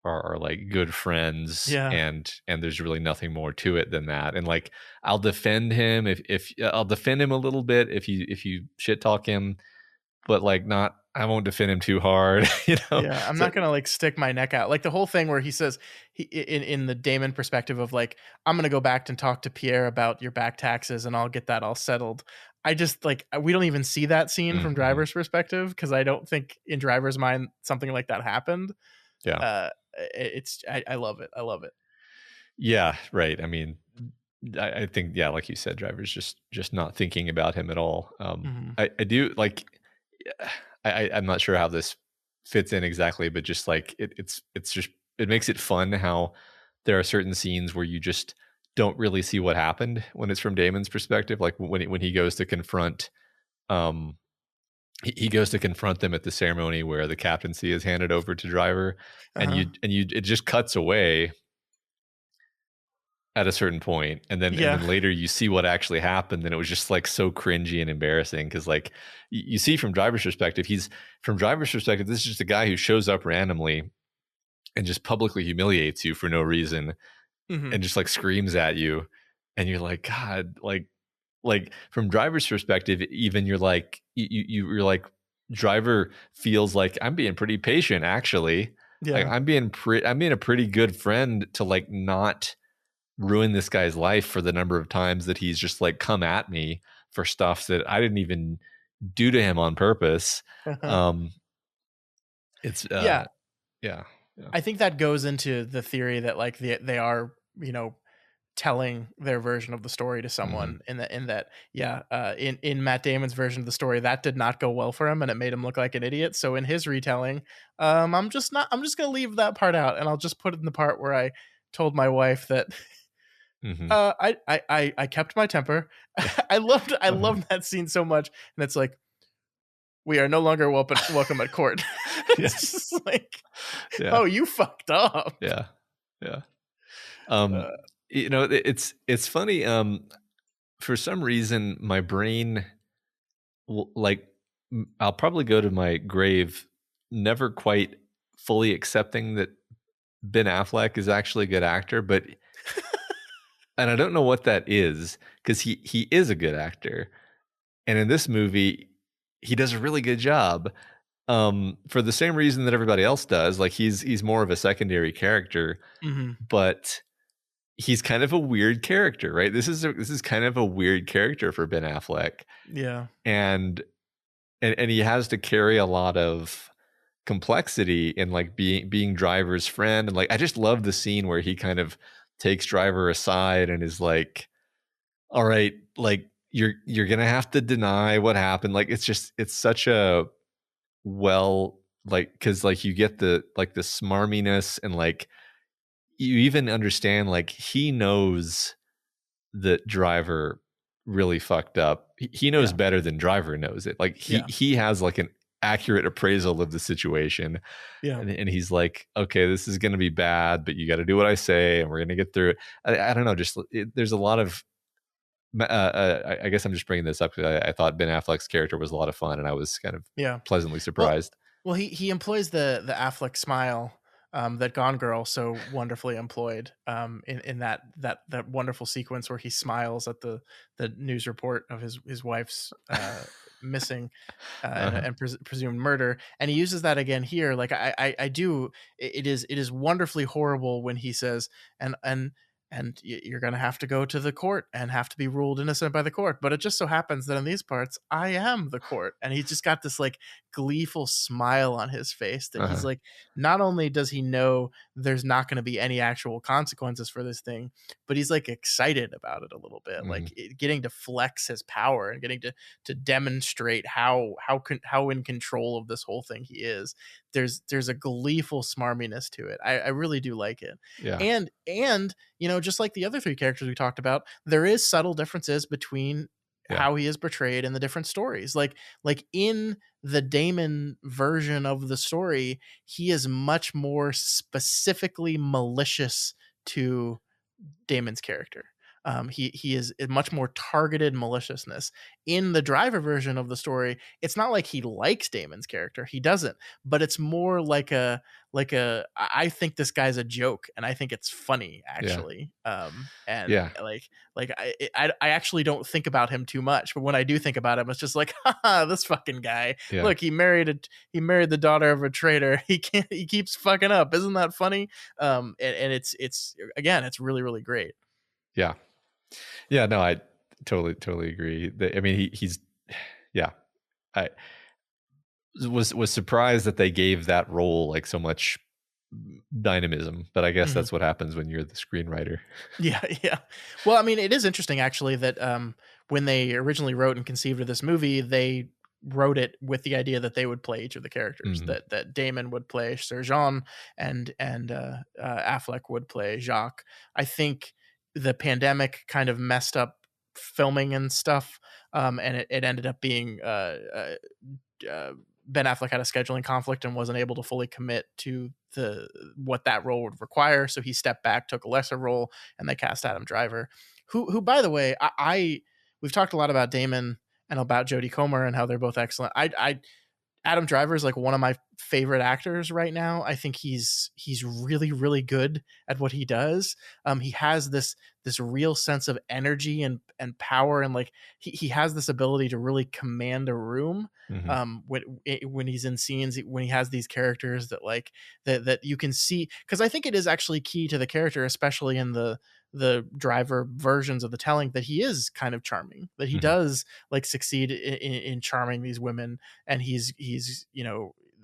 are like good friends,
Yeah.
and there's really nothing more to it than that. And like, I'll defend him if I'll defend him a little bit if you shit talk him, but like not, I won't defend him too hard, you know.
Yeah, I'm
So
not gonna like stick my neck out. Like the whole thing where he says, in the Damon perspective of like, I'm gonna go back and talk to Pierre about your back taxes and I'll get that all settled. I just like, we don't even see that scene from
mhm.
Driver's perspective, because I don't think in Driver's mind something like that happened.
Yeah.
I love it. I love it.
Yeah, right. I mean, I think, yeah, like you said, Driver's just not thinking about him at all.
Hmm.
I do like. Yeah, I'm not sure how this fits in exactly, but just like it's just, it makes it fun how there are certain scenes where you just don't really see what happened when it's from Damon's perspective. Like when he goes to confront, um, he goes to confront them at the ceremony where the captaincy is handed over to Driver, and
Uh-huh.
it just cuts away at a certain point, and then
Yeah.
later you see what actually happened, and it was just like so cringy and embarrassing, because like you see from Driver's perspective, this is just a guy who shows up randomly and just publicly humiliates you for no reason,
Hmm.
and just like screams at you, and you're like, God, like like from Driver's perspective, even you're like you're like Driver feels like I'm being pretty patient actually. Like
Yeah.
I'm being a pretty good friend to like not ruin this guy's life for the number of times that he's just like come at me for stuff that I didn't even do to him on purpose. It's
Yeah.
yeah.
I think that goes into the theory that like they are, telling their version of the story to someone in Matt Damon's version of the story that did not go well for him and it made him look like an idiot. So in his retelling, I'm just going to leave that part out and I'll just put it in the part where I told my wife that I kept my temper. I loved that scene so much. And it's like, we are no longer welcome at court. It's just like, oh, you fucked up.
Yeah. It's funny. For some reason, my brain, I'll probably go to my grave, never quite fully accepting that Ben Affleck is actually a good actor, but and I don't know what that is because he is a good actor, and in this movie, he does a really good job. For the same reason that everybody else does, like he's more of a secondary character, but he's kind of a weird character, right? This is kind of a weird character for Ben Affleck.
Yeah.
And he has to carry a lot of complexity in like being Driver's friend. And like, I just love the scene where he kind of takes Driver aside and is like, all right, like you're going to have to deny what happened. Like, it's such a cause like you get the smarminess and like, you even understand like he knows that Driver really fucked up. He knows better than Driver knows it. Like he has like an accurate appraisal of the situation.
Yeah.
And he's like, okay, this is going to be bad, but you got to do what I say and we're going to get through it. I don't know. There's a lot of, I guess I'm just bringing this up because I thought Ben Affleck's character was a lot of fun and I was kind of pleasantly surprised.
Well, he employs the Affleck smile that Gone Girl so wonderfully employed in that wonderful sequence where he smiles at the news report of his wife's missing and presumed murder, and he uses that again here. Like I do, it is wonderfully horrible when he says and you're going to have to go to the court and have to be ruled innocent by the court. But it just so happens that in these parts, I am the court. And he's just got this like gleeful smile on his face that he's like, not only does he know there's not going to be any actual consequences for this thing, but he's like excited about it a little bit, like getting to flex his power and getting to demonstrate how in control of this whole thing he is. There's a gleeful smarminess to it. I really do like it.
Yeah.
And just like the other three characters we talked about, there is subtle differences between how he is portrayed in the different stories. Like in the Damon version of the story, he is much more specifically malicious to Damon's character. He is a much more targeted maliciousness. In the Driver version of the story, it's not like he likes Damon's character. He doesn't, but it's more like a I think this guy's a joke and I think it's funny actually. Like I actually don't think about him too much, but when I do think about him, it's just like, haha, this fucking guy. Yeah. Look, he married the daughter of a traitor. He keeps fucking up. Isn't that funny? And it's again, it's really, really great.
Yeah. Yeah, no, I totally agree. I mean, I was surprised that they gave that role like so much dynamism, but I guess that's what happens when you're the screenwriter.
Yeah. Well, I mean, it is interesting actually that when they originally wrote and conceived of this movie, they wrote it with the idea that they would play each of the characters, that Damon would play Sir Jean and Affleck would play Jacques. I think the pandemic kind of messed up filming and stuff. And it ended up being Ben Affleck had a scheduling conflict and wasn't able to fully commit to what that role would require. So he stepped back, took a lesser role, and they cast Adam Driver, who by the way, we've talked a lot about Damon and about Jodie Comer and how they're both excellent. Adam Driver is like one of my favorite actors right now. I think he's really, really good at what he does. He has this real sense of energy and power, and like he has this ability to really command a room. When he's in scenes, when he has these characters that like that you can see, because I think it is actually key to the character, especially in the Driver versions of the telling, that he is kind of charming, that he does like succeed in charming these women, and he's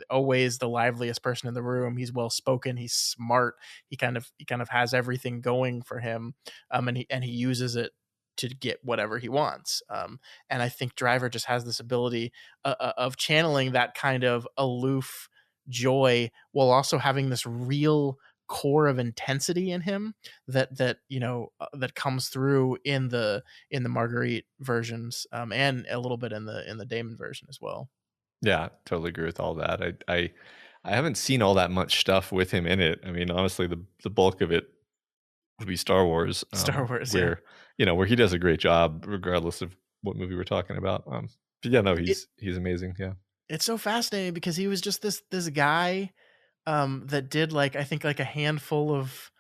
always the liveliest person in the room. He's well spoken, he's smart, he kind of has everything going for him, and he uses it to get whatever he wants. And I think Driver just has this ability of channeling that kind of aloof joy while also having this real core of intensity in him that that comes through in the Marguerite versions, and a little bit in the Damon version as well.
Yeah, totally agree with all that. I haven't seen all that much stuff with him in it. I mean, honestly, the bulk of it would be Star Wars.
Star Wars,
where where he does a great job, regardless of what movie we're talking about. But yeah, no, he's amazing. Yeah,
it's so fascinating because he was just this guy that did like, I think like a handful of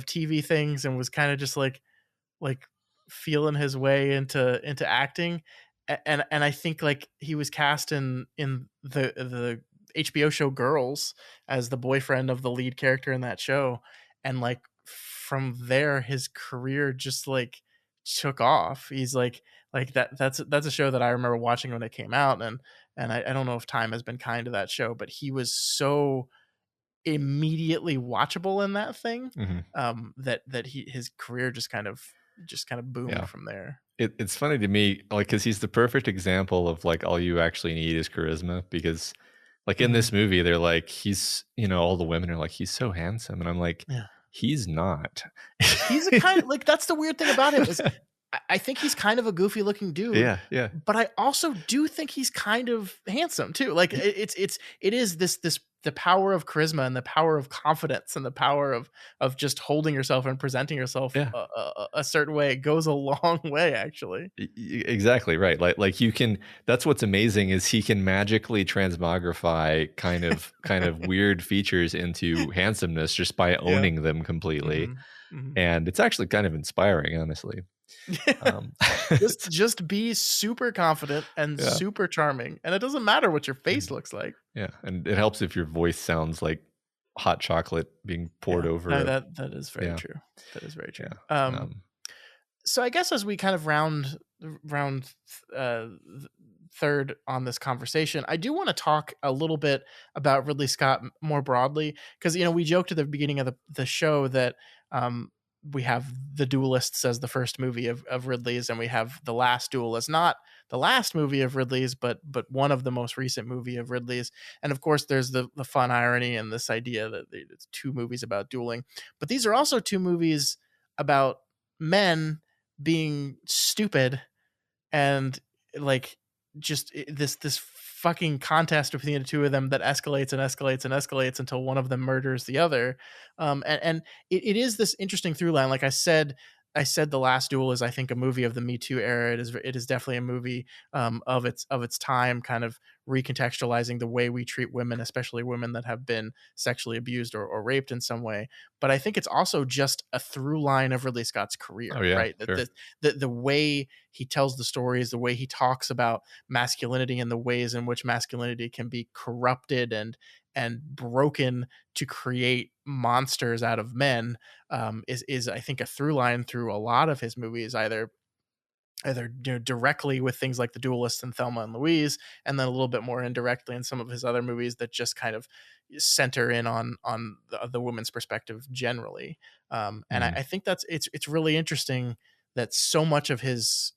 TV things, and was kind of just like feeling his way into acting. And I think like he was cast in the HBO show Girls as the boyfriend of the lead character in that show, and like from there his career just like took off. He's like that's a show that I remember watching when it came out, and I don't know if time has been kind to that show, but he was so immediately watchable in that thing, that his career just kind of boomed from there.
It's funny to me, like, because he's the perfect example of like all you actually need is charisma. Because like in this movie, they're like, he's, all the women are like, he's so handsome, and I'm like, he's not.
He's a kind of like, that's the weird thing about him is I think he's kind of a goofy looking dude.
Yeah.
But I also do think he's kind of handsome too. Like it is this the power of charisma and the power of confidence and the power of just holding yourself and presenting yourself a certain way. It goes a long way, actually.
Exactly right. Like you can. That's what's amazing is he can magically transmogrify kind of weird features into handsomeness just by owning them completely, and it's actually kind of inspiring, honestly.
Just be super confident and super charming, and it doesn't matter what your face looks like.
Yeah, and it helps if your voice sounds like hot chocolate being poured over.
No, that is very true. That is very true. So I guess as we kind of round third on this conversation, I do want to talk a little bit about Ridley Scott more broadly, because we joked at the beginning of the show that we have The Duelists as the first movie of Ridley's, and we have The Last Duel as not the last movie of Ridley's, but one of the most recent movie of Ridley's. And of course, there's the fun irony and this idea that it's two movies about dueling, but these are also two movies about men being stupid and like just this fucking contest between the two of them that escalates and escalates and escalates until one of them murders the other. And it is this interesting through line. Like I said, The Last Duel is, I think, a movie of the Me Too era. It is definitely a movie of its time, kind of recontextualizing the way we treat women, especially women that have been sexually abused or raped in some way. But I think it's also just a through line of Ridley Scott's career, right?
Sure.
The way he tells the stories, the way he talks about masculinity and the ways in which masculinity can be corrupted and broken to create monsters out of men, is I think a through line through a lot of his movies, either directly with things like The Duelist and Thelma and Louise, and then a little bit more indirectly in some of his other movies that just kind of center in on the woman's perspective generally. And I think it's really interesting that so much of his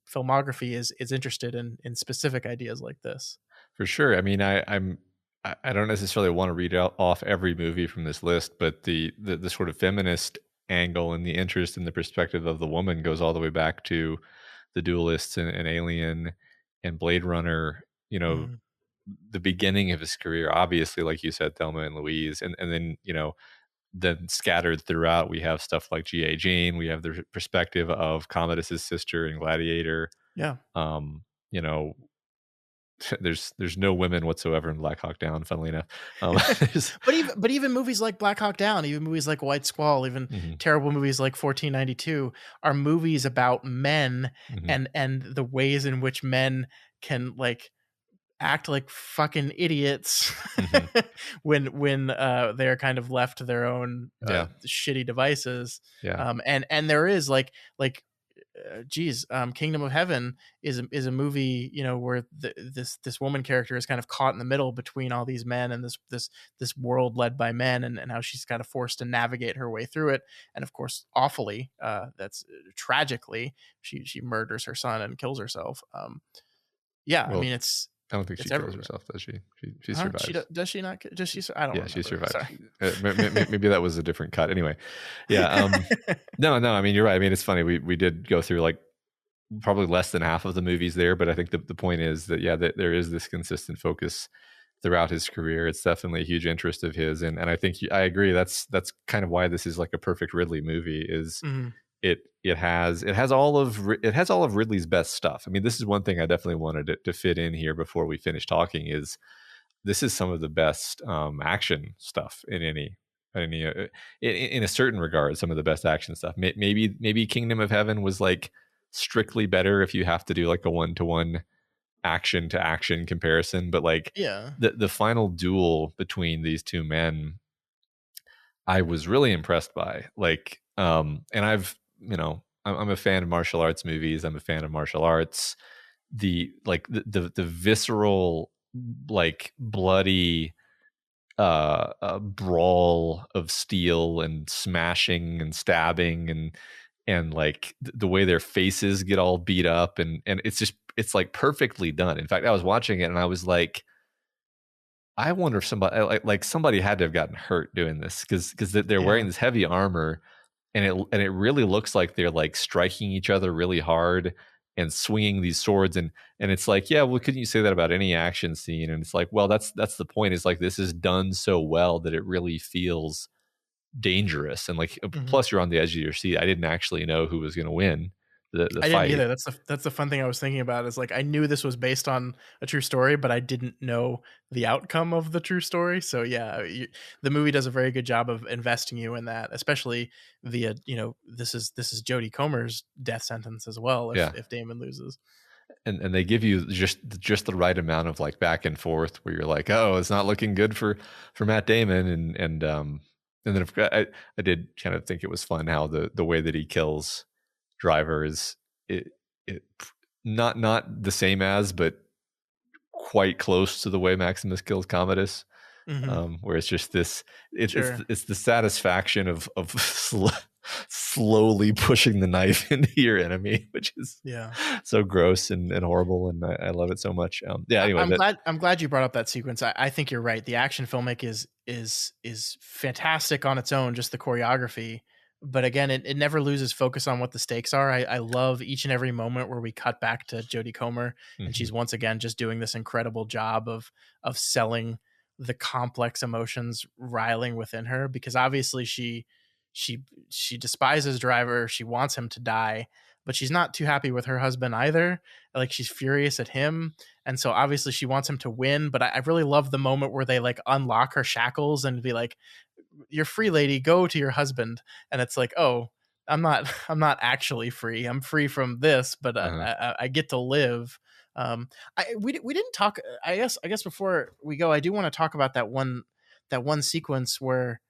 filmography is interested in specific ideas like this.
For sure. I mean, I don't necessarily want to read off every movie from this list, but the sort of feminist angle and the interest in the perspective of the woman goes all the way back to The Duelists and Alien and Blade Runner. The beginning of his career, obviously, like you said, Thelma and Louise, and then then scattered throughout, we have stuff like G.I. Jane. We have the perspective of Commodus's sister in Gladiator.
Yeah.
there's no women whatsoever in Black Hawk Down, funnily enough.
But even movies like Black Hawk Down, even movies like White Squall, even terrible movies like 1492 are movies about men and the ways in which men can like act like fucking idiots when they're kind of left to their own shitty devices. And there is Kingdom of Heaven is a movie, you know, where this woman character is kind of caught in the middle between all these men and this world led by men, and how she's kind of forced to navigate her way through it. And of course, awfully, that's tragically, she murders her son and kills herself. I mean, it's.
I don't think she kills herself, does she? She survives.
Does she not? Does she? I don't.
Yeah,
remember.
she survives.
Sorry.
Maybe that was a different cut. Anyway, yeah. No. I mean, you're right. I mean, it's funny. We did go through like probably less than half of the movies there, but I think the point is that that there is this consistent focus throughout his career. It's definitely a huge interest of his, and I think I agree. That's kind of why this is like a perfect Ridley movie. Is it has all of Ridley's best stuff. I mean, this is one thing I definitely wanted to fit in here before we finish talking. Is this is some of the best action stuff in a certain regard, some of the best action stuff. Maybe Kingdom of Heaven was like strictly better if you have to do like a 1-to-1 action to action comparison, but like the final duel between these two men, I was really impressed by. Like, and I'm a fan of martial arts movies. I'm a fan of martial arts. The visceral, like bloody brawl of steel and smashing and stabbing and like the way their faces get all beat up and it's like perfectly done. In fact, I was watching it and I was like, I wonder if somebody had to have gotten hurt doing this because they're wearing this heavy armor and it really looks like they're like striking each other really hard and swinging these swords and it's like, yeah, well, couldn't you say that about any action scene? And it's like, well, that's the point. Is like this is done so well that it really feels dangerous and like plus you're on the edge of your seat. I didn't actually know who was going to win the
I
fight.
didn't either. That's the fun thing I was thinking about is like I knew this was based on a true story, but I didn't know the outcome of the true story. So yeah, the movie does a very good job of investing you in that, especially via this is Jodie Comer's death sentence as well if Damon loses.
And they give you just the right amount of like back and forth where you're like, oh, it's not looking good for Matt Damon and then I did kind of think it was fun how the way that he kills Driver is it not the same as, but quite close to the way Maximus kills Commodus, where it's just this it's the satisfaction of slowly pushing the knife into your enemy, which is so gross and horrible, and I love it so much. Anyway,
I'm glad you brought up that sequence. I think you're right. The action filmic is fantastic on its own, just the choreography. But again, it never loses focus on what the stakes are. I love each and every moment where we cut back to Jodie Comer and she's once again just doing this incredible job of selling the complex emotions riling within her, because obviously she despises Driver. She wants him to die, but she's not too happy with her husband either. Like she's furious at him. And so obviously she wants him to win. But I really love the moment where they like unlock her shackles and be like, you're free, lady, go to your husband. And it's like, oh, I'm not actually free. I'm free from this, but I get to live. We didn't talk. I guess before we go, I do want to talk about that one sequence where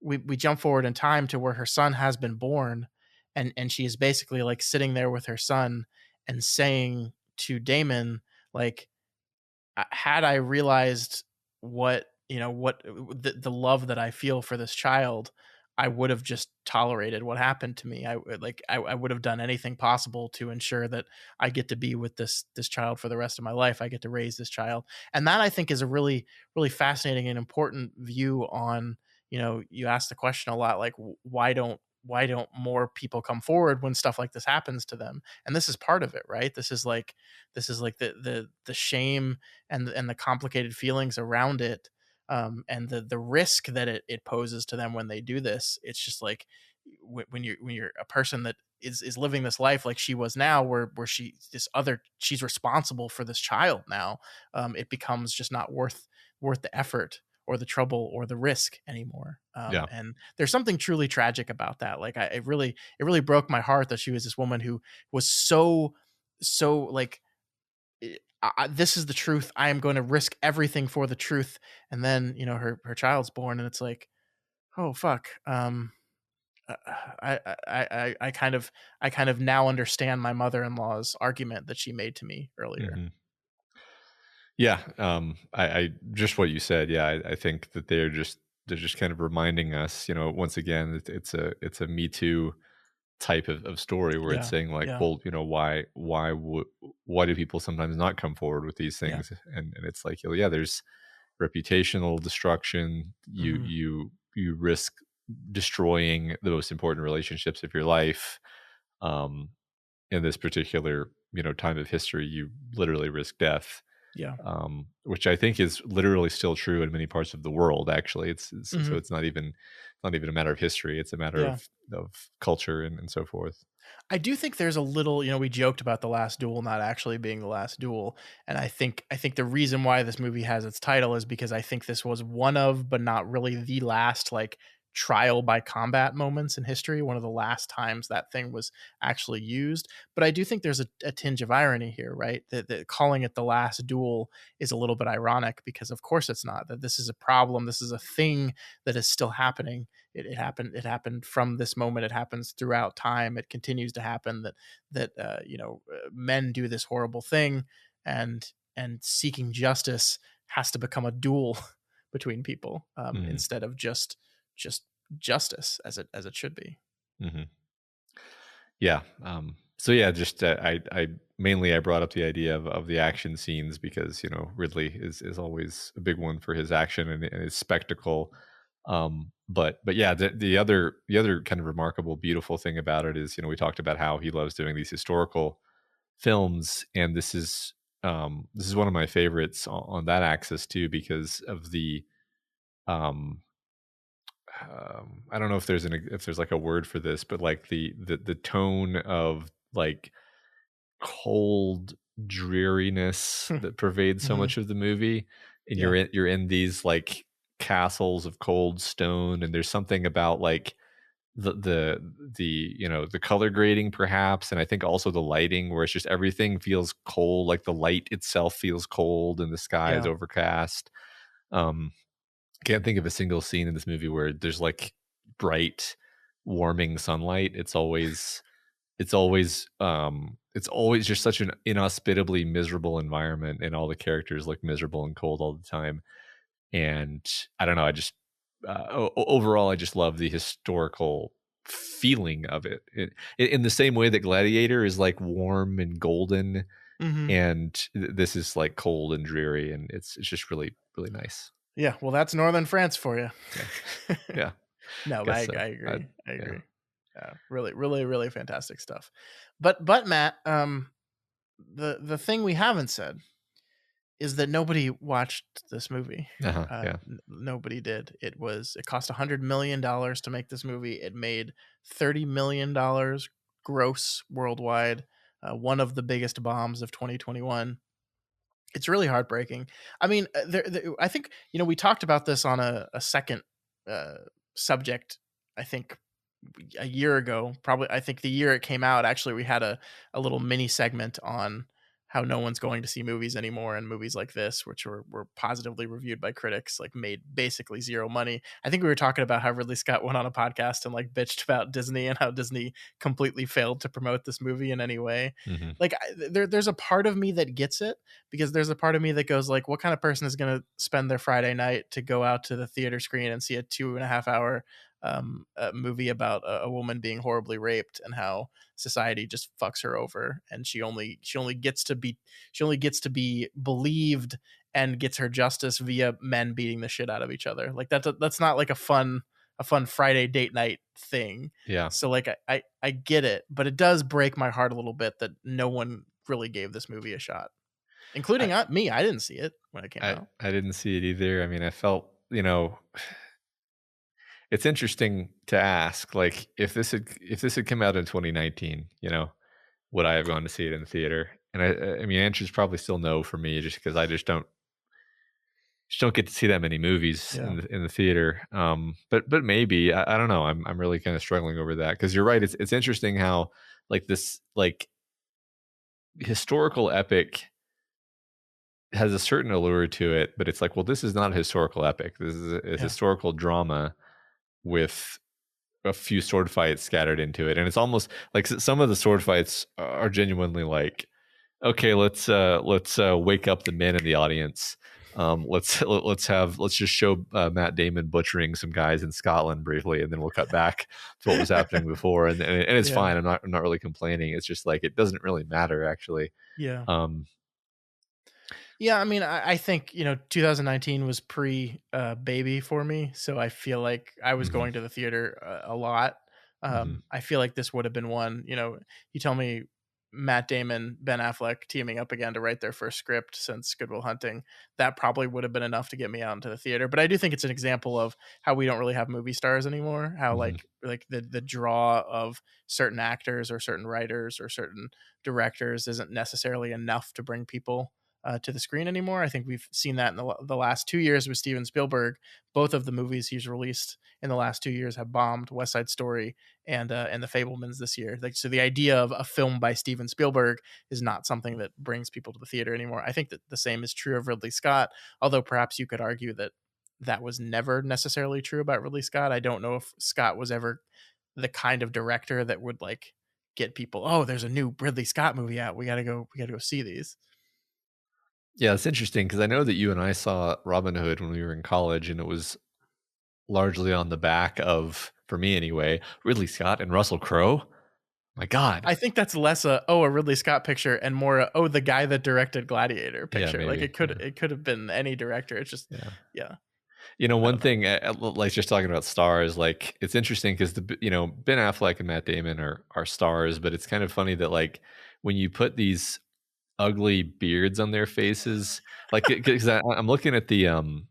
we jump forward in time to where her son has been born, and she is basically like sitting there with her son and saying to Damon, like, had I realized what the love that I feel for this child, I would have just tolerated what happened to me. I would have done anything possible to ensure that I get to be with this child for the rest of my life. I get to raise this child. And that I think is a really, really fascinating and important view on, you ask the question a lot, like, why don't more people come forward when stuff like this happens to them? And this is part of it, right? This is like the shame and the complicated feelings around it. And the risk that it poses to them when they do this. It's just like when you're a person that is living this life like she was now, where she's responsible for this child now. It becomes just not worth the effort or the trouble or the risk anymore.
Yeah.
And there's something truly tragic about that. Like it really broke my heart that she was this woman who was so like, this is the truth. I am going to risk everything for the truth. And then, her child's born, and it's like, oh fuck. I kind of now understand my mother-in-law's argument that she made to me earlier.
Mm-hmm. Yeah. I just what you said. Yeah. I think that they're just kind of reminding us, once again, it's a Me Too type of story where it's saying like, well, why do people sometimes not come forward with these things? And it's like, there's reputational destruction. You risk destroying the most important relationships of your life. In this particular, time of history, you literally risk death.
Yeah.
Which I think is literally still true in many parts of the world. Actually, it's so it's not even a matter of history. It's a matter of culture and so forth.
I do think there's a little, we joked about The Last Duel not actually being The Last Duel. And I think the reason why this movie has its title is because I think this was one of, but not really the last, like, trial by combat moments in history. One of the last times that thing was actually used. But I do think there's a tinge of irony here, right? That calling it The Last Duel is a little bit ironic, because of course it's not. That this is a problem. This is a thing that is still happening. It happened from this moment. It happens throughout time. It continues to happen that men do this horrible thing, and seeking justice has to become a duel between people, instead of just justice as it should be.
Mm-hmm. Yeah. So yeah, just I mainly I brought up the idea of the action scenes because Ridley is always a big one for his action and his spectacle. But yeah, the other kind of remarkable, beautiful thing about it is we talked about how he loves doing these historical films, and this is one of my favorites on that axis too, because of the I don't know if there's like a word for this, but like the tone of like cold dreariness that pervades so much of the movie, and you're in these like castles of cold stone, and there's something about like the color grading perhaps, and I think also the lighting, where it's just everything feels cold, like the light itself feels cold and the sky is overcast. Can't think of a single scene in this movie where there's like bright warming sunlight. It's always just such an inhospitably miserable environment, and all the characters look miserable and cold all the time. And I don't know, I just overall I just love the historical feeling of it. In the same way that Gladiator is like warm and golden, and this is like cold and dreary, and it's just really, really nice.
Yeah, well, that's Northern France for you.
Yeah.
No, I agree. I agree. Yeah, really, really, really fantastic stuff. But Matt, the thing we haven't said is that nobody watched this movie. Nobody did. It cost $100 million to make this movie. It made $30 million gross worldwide. One of the biggest bombs of 2021. It's really heartbreaking. I mean, I think, we talked about this on a second subject, I think a year ago, probably. I think the year it came out, actually, we had a little mini segment on how no one's going to see movies anymore, and movies like this, which were positively reviewed by critics, like made basically zero money. I think we were talking about how Ridley Scott went on a podcast and like bitched about Disney and how Disney completely failed to promote this movie in any way. Like there's a part of me that gets it, because there's a part of me that goes like, what kind of person is going to spend their Friday night to go out to the theater screen and see a 2.5 hour a movie about a woman being horribly raped, and how society just fucks her over, and she only gets to be believed and gets her justice via men beating the shit out of each other. Like that's not like a fun Friday date night thing.
Yeah.
So like I get it, but it does break my heart a little bit that no one really gave this movie a shot, including me. I didn't see it when it came out.
I didn't see it either. I mean, I felt, it's interesting to ask, like, if this had come out in 2019, would I have gone to see it in the theater? And I mean, answer is probably still no for me, just because I just don't get to see that many movies
Yeah.
in the theater. But maybe I don't know. I'm really kind of struggling over that, because you're right. It's interesting how, like, this, like, historical epic has a certain allure to it, but it's like, well, this is not a historical epic. This is a historical drama with a few sword fights scattered into it, and it's almost like some of the sword fights are genuinely like, okay, let's wake up the men in the audience. Let's just show Matt Damon butchering some guys in Scotland briefly, and then we'll cut back to what was happening before, and it's fine. I'm not really complaining. It's just like, it doesn't really matter, actually.
Yeah. Yeah, I mean, I think 2019 was pre baby for me, so I feel like I was going to the theater a lot. I feel like this would have been one. You tell me Matt Damon, Ben Affleck teaming up again to write their first script since Good Will Hunting, that probably would have been enough to get me out into the theater. But I do think it's an example of how we don't really have movie stars anymore. How like the draw of certain actors or certain writers or certain directors isn't necessarily enough to bring people to the screen anymore. I think we've seen that in the last 2 years with Steven Spielberg. Both of the movies he's released in the last 2 years have bombed: West Side Story and The Fabelmans this year. Like, so the idea of a film by Steven Spielberg is not something that brings people to the theater anymore. I think that the same is true of Ridley Scott, although perhaps you could argue that that was never necessarily true about Ridley Scott. I don't know if Scott was ever the kind of director that would like get people, oh, there's a new Ridley Scott movie out, we gotta go see these.
Yeah, it's interesting, because I know that you and I saw Robin Hood when we were in college, and it was largely on the back of, for me anyway, Ridley Scott and Russell Crowe. My God.
I think that's less a Ridley Scott picture and more the guy that directed Gladiator picture. Like it could have been any director. It's just
one thing, like, just talking about stars, like, it's interesting because Ben Affleck and Matt Damon are stars, but it's kind of funny that, like, when you put these ugly beards on their faces, like, because I'm looking at the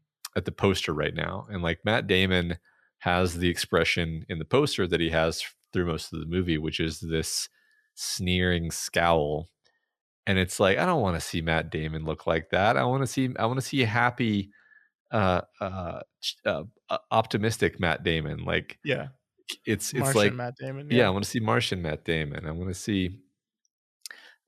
poster right now, and like, Matt Damon has the expression in the poster that he has through most of the movie, which is this sneering scowl, and it's like, I don't want to see Matt Damon look like that. I want to see a happy, optimistic Matt Damon. Like, it's
Martian
like
Matt Damon.
I want to see Martian Matt Damon. I want to see.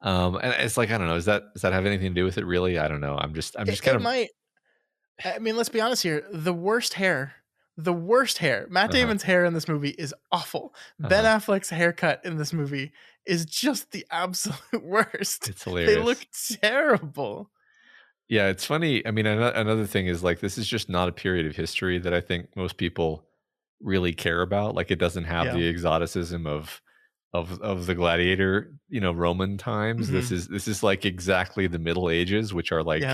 And it's like, I don't know. Does that have anything to do with it? Really, I don't know. I'm just kind of.
I mean, let's be honest here. The worst hair. Matt Damon's hair in this movie is awful. Ben Affleck's haircut in this movie is just the absolute worst.
It's hilarious.
They look terrible.
Yeah, it's funny. I mean, another thing is, like, this is just not a period of history that I think most people really care about. Like, it doesn't have the exoticism of the gladiator, Roman times. This is like exactly the Middle Ages, which are like,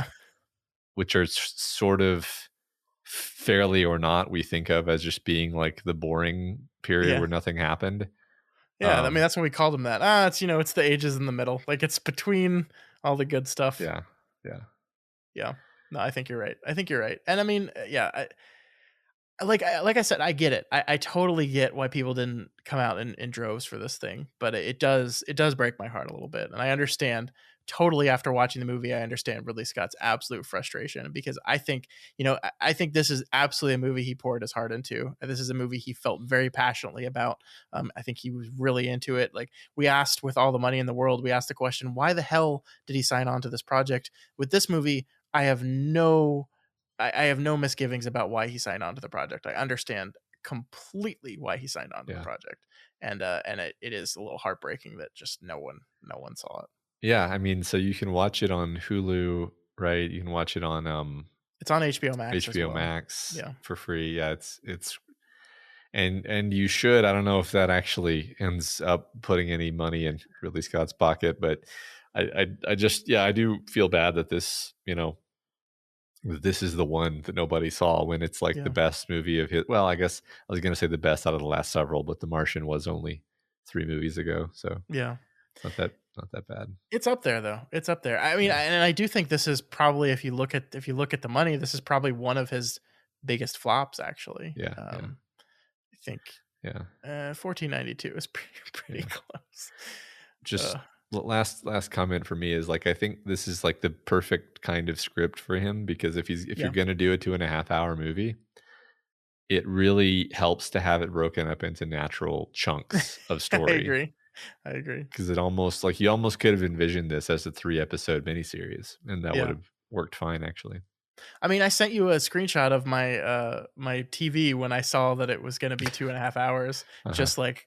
which are sort of fairly or not, we think of as just being like the boring period where nothing happened.
Yeah, I mean, that's when we called them that. It's it's the ages in the middle. Like, it's between all the good stuff.
Yeah.
No, I think you're right. And I mean, like I said, I get it. I totally get why people didn't come out in droves for this thing, but it does break my heart a little bit. And I understand totally, after watching the movie, I understand Ridley Scott's absolute frustration, because I think, I think this is absolutely a movie he poured his heart into. This is a movie he felt very passionately about. I think he was really into it. Like, we asked, with all the money in the world, we asked the question, why the hell did he sign on to this project? With this movie, I have no misgivings about why he signed on to the project. I understand completely why he signed on to the project, and it is a little heartbreaking that just no one saw it.
Yeah, I mean, so you can watch it on Hulu, right? You can watch it on
it's on HBO Max.
Max, for free. Yeah, it's and you should. I don't know if that actually ends up putting any money in Ridley Scott's pocket, but I just I do feel bad that this this is the one that nobody saw, when it's like the best movie of his. Well, I guess I was going to say the best out of the last several, but The Martian was only 3 movies ago, so it's not that bad.
It's up there, though. It's up there. I mean, and I do think this is probably, if you look at the money, this is probably one of his biggest flops, actually. think
Yeah.
1492 is pretty close.
Just last comment for me is like, I think this is like the perfect kind of script for him, because if you're going to do a 2.5 hour movie, it really helps to have it broken up into natural chunks of story.
I agree.
Because it almost, like, you almost could have envisioned this as a 3-episode miniseries, and that would have worked fine, actually.
I mean, I sent you a screenshot of my my TV when I saw that it was going to be 2.5 hours. Just like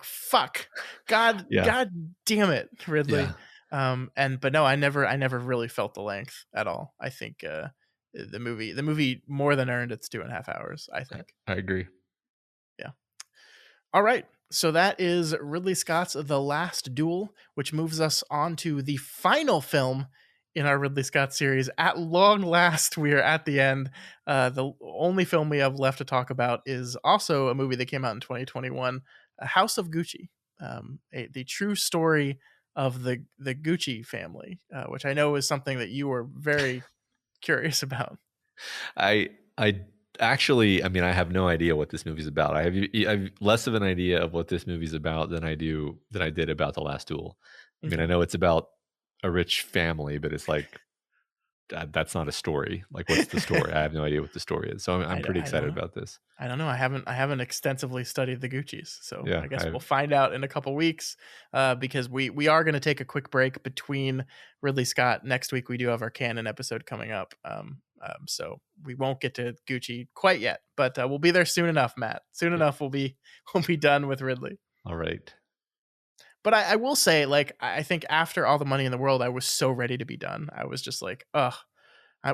fuck, God damn it, Ridley. But no, I never really felt the length at all. I think the movie more than earned its 2.5 hours. I think.
I agree.
Yeah. All right. So that is Ridley Scott's The Last Duel, which moves us on to the final film in our Ridley Scott series. At long last, we are at the end. The only film we have left to talk about is also a movie that came out in 2021, House of Gucci, the true story of the Gucci family, which I know is something that you were very curious about.
I actually, I mean, I have no idea what this movie's about. I have less of an idea of what this movie's about than I did about The Last Duel. I mean, I know it's about a rich family, but it's like, that's not a story. Like, what's the story? I have no idea what the story is. So I'm pretty excited about this.
I don't know. I haven't extensively studied the Gucci's, so
yeah,
I guess we'll find out in a couple weeks. Because we are going to take a quick break between Ridley Scott. Next week we do have our canon episode coming up. So we won't get to Gucci quite yet, but we'll be there soon enough, Matt. Soon enough we'll be done with Ridley.
All right.
But I will say, like, I think after All the Money in the World, I was so ready to be done. I was just like, ugh,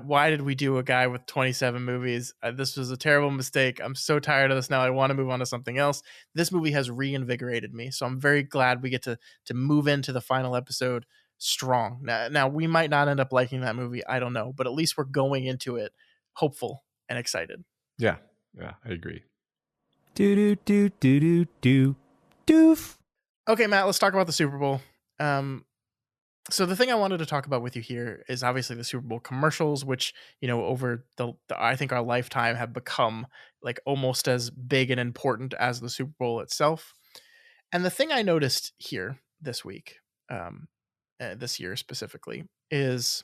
why did we do a guy with 27 movies? This was a terrible mistake. I'm so tired of this now. I want to move on to something else. This movie has reinvigorated me. So I'm very glad we get to move into the final episode strong. Now, we might not end up liking that movie. I don't know. But at least we're going into it hopeful and excited.
Yeah, I agree.
Doof.
Okay, Matt, let's talk about the Super Bowl. So the thing I wanted to talk about with you here is obviously the Super Bowl commercials, which, you know, over the I think our lifetime have become like almost as big and important as the Super Bowl itself. And the thing I noticed here this week, this year specifically, is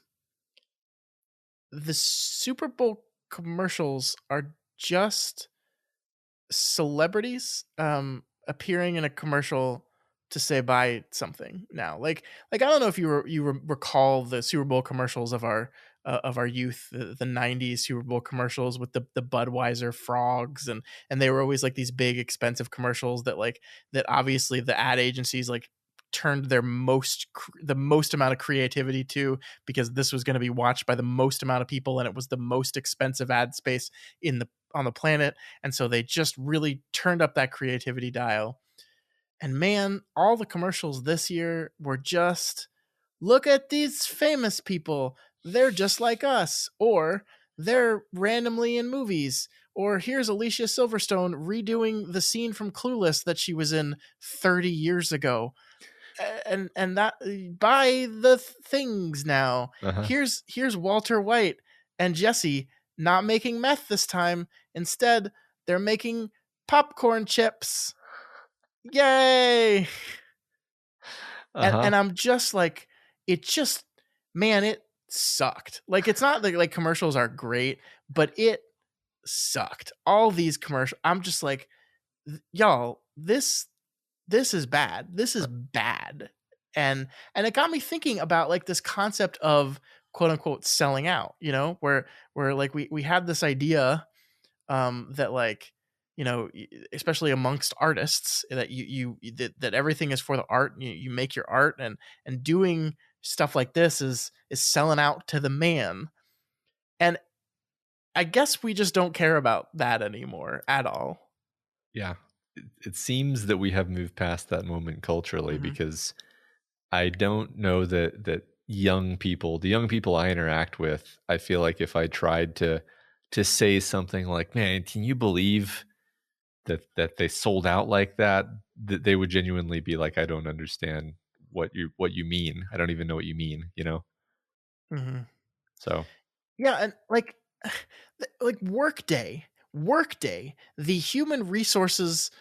the Super Bowl commercials are just celebrities appearing in a commercial to say buy something now. Like I don't know if you recall the Super Bowl commercials of our youth, the 90s Super Bowl commercials with the Budweiser frogs, and they were always like these big expensive commercials that obviously the ad agencies like turned the most amount of creativity to, because this was going to be watched by the most amount of people and it was the most expensive ad space on the planet, and so they just really turned up that creativity dial. And man, all the commercials this year were just, look at these famous people. They're just like us. Or they're randomly in movies. Or here's Alicia Silverstone redoing the scene from Clueless that she was in 30 years ago. And that, buy the things now. Here's Walter White and Jesse not making meth this time. Instead, they're making popcorn chips. Yay. And I'm just like, it sucked. Like, it's not like commercials are great, but it sucked. All these commercials, I'm just like, y'all, this is bad. This is bad. And it got me thinking about like this concept of quote unquote selling out, you know, where like we had this idea that like, you know, especially amongst artists, that that everything is for the art. You make your art, and doing stuff like this is selling out to the man. And I guess we just don't care about that anymore at all.
Yeah. It seems that we have moved past that moment culturally, because I don't know that the young people I interact with, I feel like if I tried to say something like, man, can you believe that they sold out like that they would genuinely be like, I don't understand what you mean. I don't even know what you mean, you know? So
yeah. And like Workday Workday, the human resources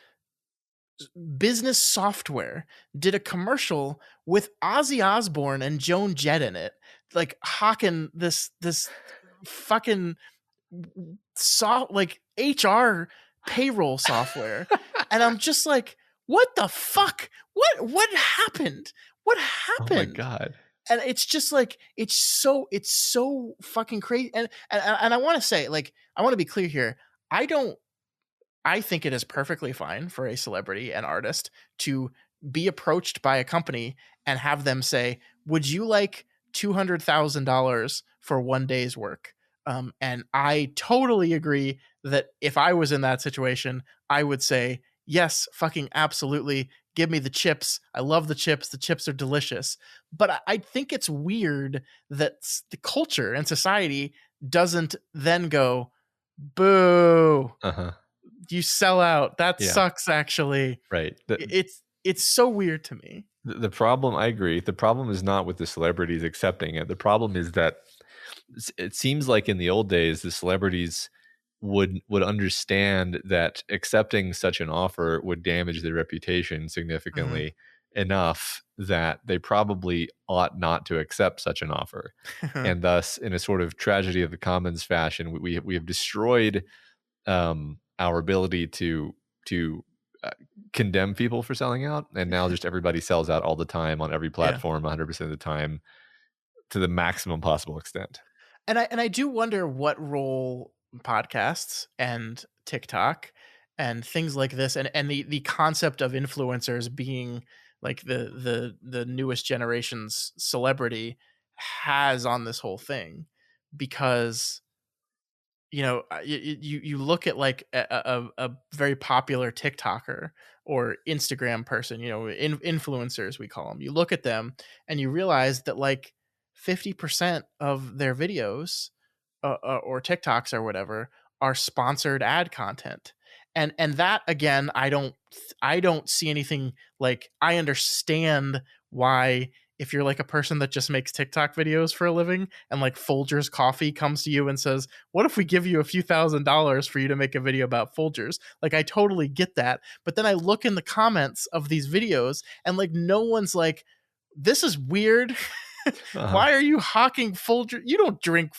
business software, did a commercial with Ozzy Osbourne and Joan Jett in it, like hawking this fucking like HR payroll software. And I'm just like, what the fuck? What happened? What
Oh my
happened?
God.
And it's just like, it's so fucking crazy. And I want to say, like, I want to be clear here. I think it is perfectly fine for a celebrity and artist to be approached by a company and have them say, would you like $200,000 for one day's work? And I totally agree that if I was in that situation, I would say, yes, fucking absolutely. Give me the chips. I love the chips. The chips are delicious. But I think it's weird that the culture and society doesn't then go, boo.
Uh-huh.
You sell out. That
Yeah.
sucks, actually.
Right.
It's so weird to me.
The problem, I agree. The problem is not with the celebrities accepting it. The problem is that it seems like in the old days, the celebrities would understand that accepting such an offer would damage their reputation significantly enough that they probably ought not to accept such an offer. And thus, in a sort of tragedy of the commons fashion, we have destroyed our ability to condemn people for selling out, and now just everybody sells out all the time on every platform, 100% of the time, to the maximum possible extent.
And I do wonder what role podcasts and TikTok and things like this, and the concept of influencers being like the newest generation's celebrity has on this whole thing. Because you look at like a very popular TikToker or Instagram person, influencers, we call them. You look at them and you realize that like 50% of their videos or TikToks or whatever are sponsored ad content. And that, again, I don't see anything. Like, I understand why, if you're like a person that just makes TikTok videos for a living and like Folgers coffee comes to you and says, what if we give you a few $1,000s for you to make a video about Folgers? Like, I totally get that. But then I look in the comments of these videos and like, no one's like, this is weird. Why are you hawking Folgers? You don't drink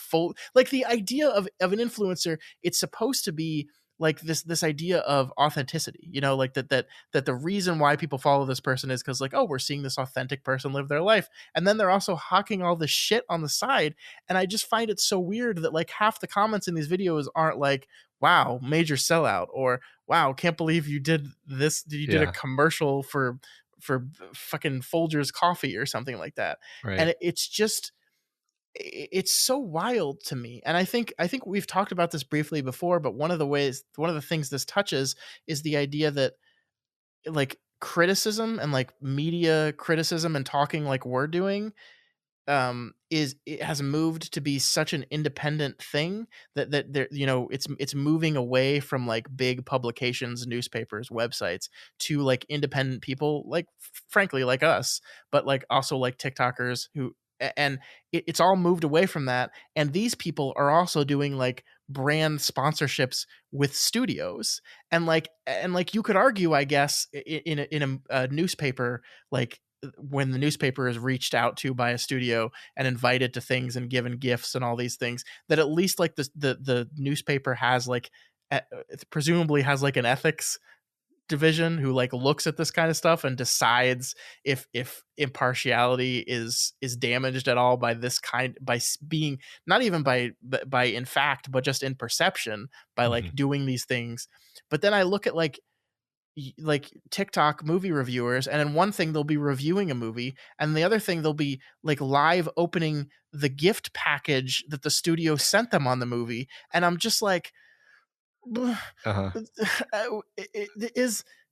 Like, the idea of an influencer, it's supposed to be like this idea of authenticity, like that the reason why people follow this person is because, like, oh, we're seeing this authentic person live their life. And then they're also hawking all this shit on the side. And I just find it so weird that like half the comments in these videos aren't like, wow, major sellout, or wow, can't believe you did this. You did a commercial for fucking Folgers coffee or something like that.
Right.
And it's so wild to me. And I think we've talked about this briefly before, but one of the things this touches is the idea that like criticism and like media criticism and talking like we're doing it has moved to be such an independent thing that there, it's moving away from like big publications, newspapers, websites, to like independent people, like frankly like us, but like also like TikTokers who, and it's all moved away from that. And these people are also doing like brand sponsorships with studios, and like you could argue, I guess, in a newspaper, like when the newspaper is reached out to by a studio and invited to things and given gifts and all these things, that at least like the newspaper has like presumably has like an ethics division who like looks at this kind of stuff and decides if impartiality is damaged at all by this kind, by being not even by in fact, but just in perception, by like doing these things. But then I look at like TikTok movie reviewers, and in one thing they'll be reviewing a movie, and the other thing they'll be like live opening the gift package that the studio sent them on the movie. And I'm just like,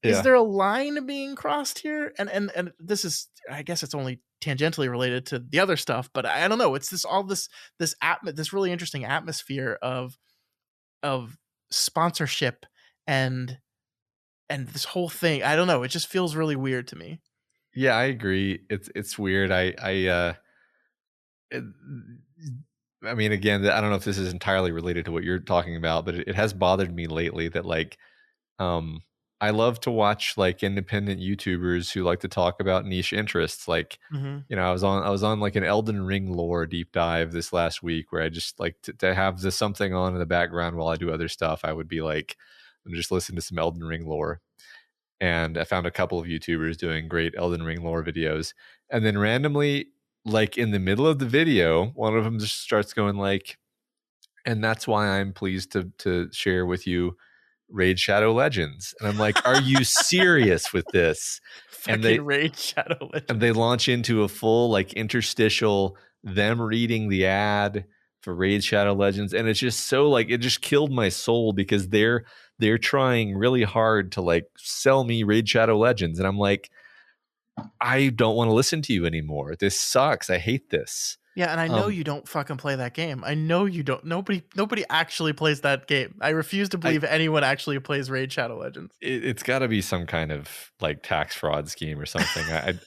is there a line being crossed here? And this is, I guess it's only tangentially related to the other stuff, but I don't know. It's this really interesting atmosphere of sponsorship and this whole thing. I don't know. It just feels really weird to me.
Yeah, I agree. It's weird. I mean, again, I don't know if this is entirely related to what you're talking about, but it has bothered me lately that like, um, I love to watch like independent YouTubers who like to talk about niche interests. Like,
Mhm.
you know, I was on like an Elden Ring lore deep dive this last week where I just like to have this something on in the background while I do other stuff. I would be like, I'm just listen to some Elden Ring lore. And I found a couple of YouTubers doing great Elden Ring lore videos. And then randomly, like in the middle of the video, one of them just starts going like, and that's why I'm pleased to share with you Raid Shadow Legends. And I'm like, are you serious with this? And
Fucking Raid Shadow Legends.
and they launch into a full like interstitial, them reading the ad for Raid Shadow Legends. And it's just so like, it just killed my soul because they're trying really hard to like sell me Raid Shadow Legends. And I'm like, I don't want to listen to you anymore. This sucks. I hate this.
Yeah, and I know you don't fucking play that game. I know you don't. Nobody actually plays that game. I refuse to believe anyone actually plays Raid Shadow Legends.
It's got to be some kind of like tax fraud scheme or something.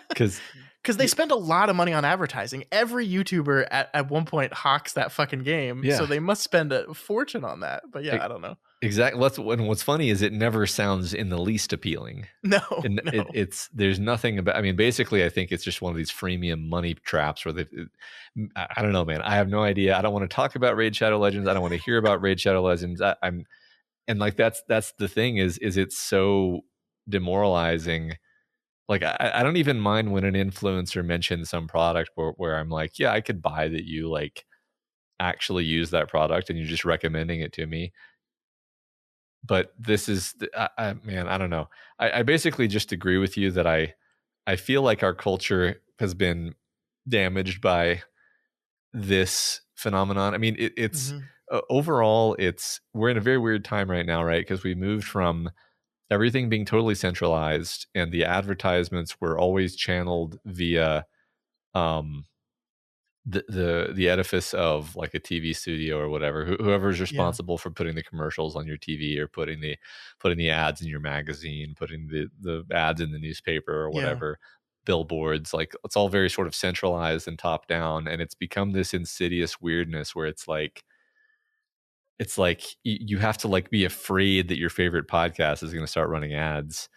Because
they spend a lot of money on advertising. Every YouTuber at one point hawks that fucking game,
Yeah.
so they must spend a fortune on that. But yeah, I don't know.
Exactly. What's funny is it never sounds in the least appealing.
No,
And
no.
there's nothing about. I mean, basically, I think it's just one of these freemium money traps where I don't know, man. I have no idea. I don't want to talk about Raid Shadow Legends. I don't want to hear about Raid Shadow Legends. And like that's the thing is it's so demoralizing. Like I don't even mind when an influencer mentions some product where I'm like, yeah, I could buy that you like actually use that product and you're just recommending it to me. But this is, man, I don't know. I basically just agree with you that I feel like our culture has been damaged by this phenomenon. I mean, it's overall, we're in a very weird time right now, right? Because we moved from everything being totally centralized, and the advertisements were always channeled via the edifice of like a TV studio or whatever. Whoever's responsible for putting the commercials on your TV or putting the ads in your magazine, putting the ads in the newspaper or whatever, billboards, like it's all very sort of centralized and top down, and it's become this insidious weirdness where it's like you have to like be afraid that your favorite podcast is going to start running ads,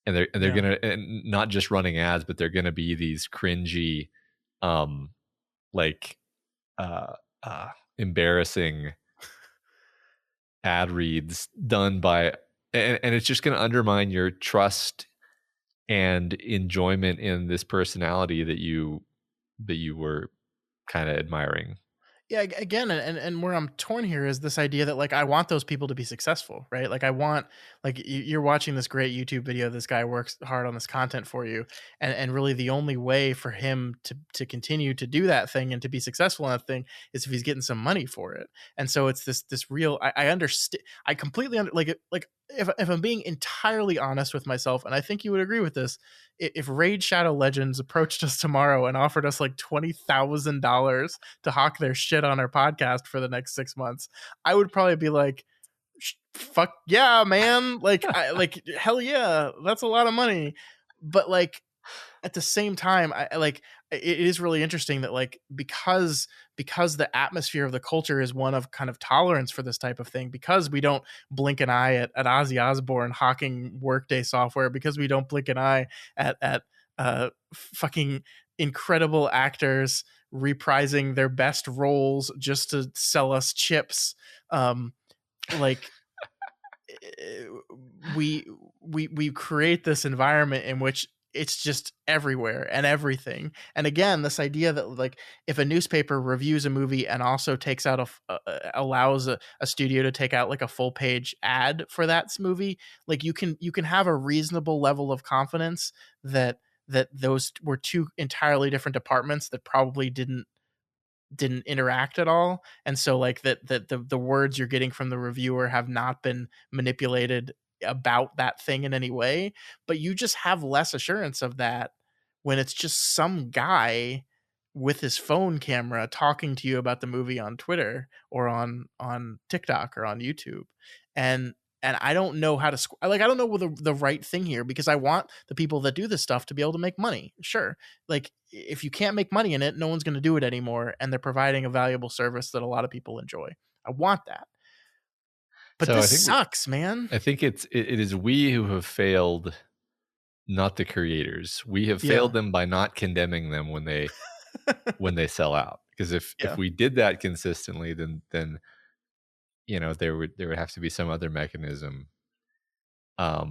and they're going to, and not just running ads, but they're going to be these cringy like embarrassing ad reads done by and it's just going to undermine your trust and enjoyment in this personality that you were kind of admiring.
Yeah, again, and where I'm torn here is this idea that like I want those people to be successful, right? Like I want, like you're watching this great YouTube video, this guy works hard on this content for you, and really the only way for him to continue to do that thing and to be successful in that thing is if he's getting some money for it. And so it's this real, I understand, I completely like if I'm being entirely honest with myself, and I think you would agree with this, if Raid Shadow Legends approached us tomorrow and offered us like $20,000 to hawk their shit on our podcast for the next 6 months, I would probably be like, fuck yeah, man. Like, like, hell yeah, that's a lot of money. But like, at the same time, I like, it is really interesting that like, because the atmosphere of the culture is one of kind of tolerance for this type of thing, because we don't blink an eye at Ozzy Osbourne hawking Workday software, because we don't blink an eye at fucking incredible actors reprising their best roles just to sell us chips. Like we create this environment in which it's just everywhere and everything. And again, this idea that like if a newspaper reviews a movie and also takes out allows a studio to take out like a full page ad for that movie, like you can have a reasonable level of confidence that those were two entirely different departments that probably didn't interact at all. And so like that the words you're getting from the reviewer have not been manipulated about that thing in any way, but you just have less assurance of that when it's just some guy with his phone camera talking to you about the movie on Twitter or on TikTok or on YouTube. And I don't know how to I don't know the right thing here, because I want the people that do this stuff to be able to make money. Sure, like if you can't make money in it, no one's going to do it anymore, and they're providing a valuable service that a lot of people enjoy. I want that, but
So I
this
think
sucks, man.
I think it is we who have failed, not the creators. We have
Yeah.
failed them by not condemning them when they sell out. Because if
Yeah.
we did that consistently, then there would have to be some other mechanism. Yeah,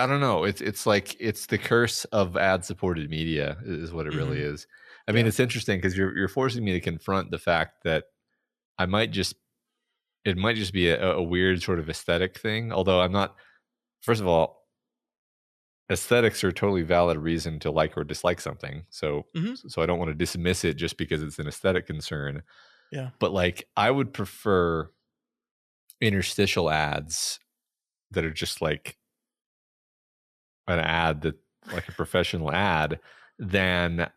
I don't know. It's like it's the curse of ad supported media is what it really is. I mean, it's interesting because you're forcing me to confront the fact that it might just be a weird sort of aesthetic thing. Although I'm not. First of all, aesthetics are a totally valid reason to like or dislike something. So I don't want to dismiss it just because it's an aesthetic concern.
Yeah.
But like, I would prefer interstitial ads that are just like an ad that like a professional ad than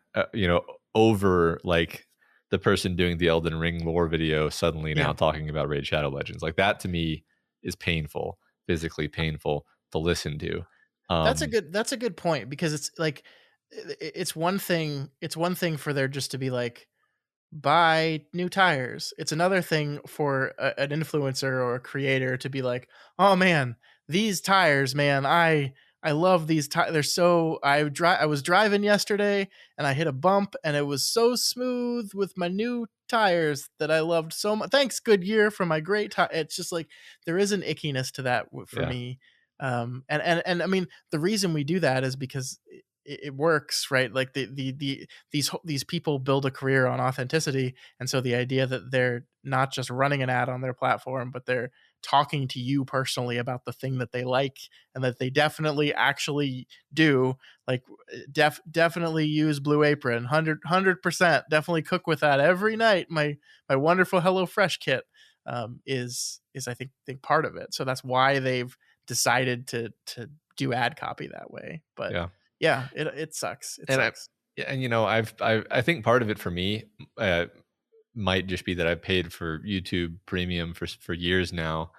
over like the person doing the Elden Ring lore video suddenly now talking about Raid Shadow Legends. Like that to me is painful, physically painful to listen to.
That's a good point, because it's like it's one thing for there just to be like, buy new tires. It's another thing for an influencer or a creator to be like, oh man, these tires, man, I love these tires. They're so I was driving yesterday and I hit a bump and it was so smooth with my new tires that I loved so much. Thanks, Goodyear, for my great tire. It's just like there is an ickiness to that for me. And I mean, the reason we do that is because it works, right? Like these people build a career on authenticity, and so the idea that they're not just running an ad on their platform, but they're talking to you personally about the thing that they like and that they definitely actually do, like definitely use Blue Apron, 100%, definitely cook with that every night. My wonderful HelloFresh kit is I think part of it. So that's why they've decided to do ad copy that way. But yeah, it sucks. It sucks.
I think part of it for me might just be that I've paid for YouTube Premium for years now,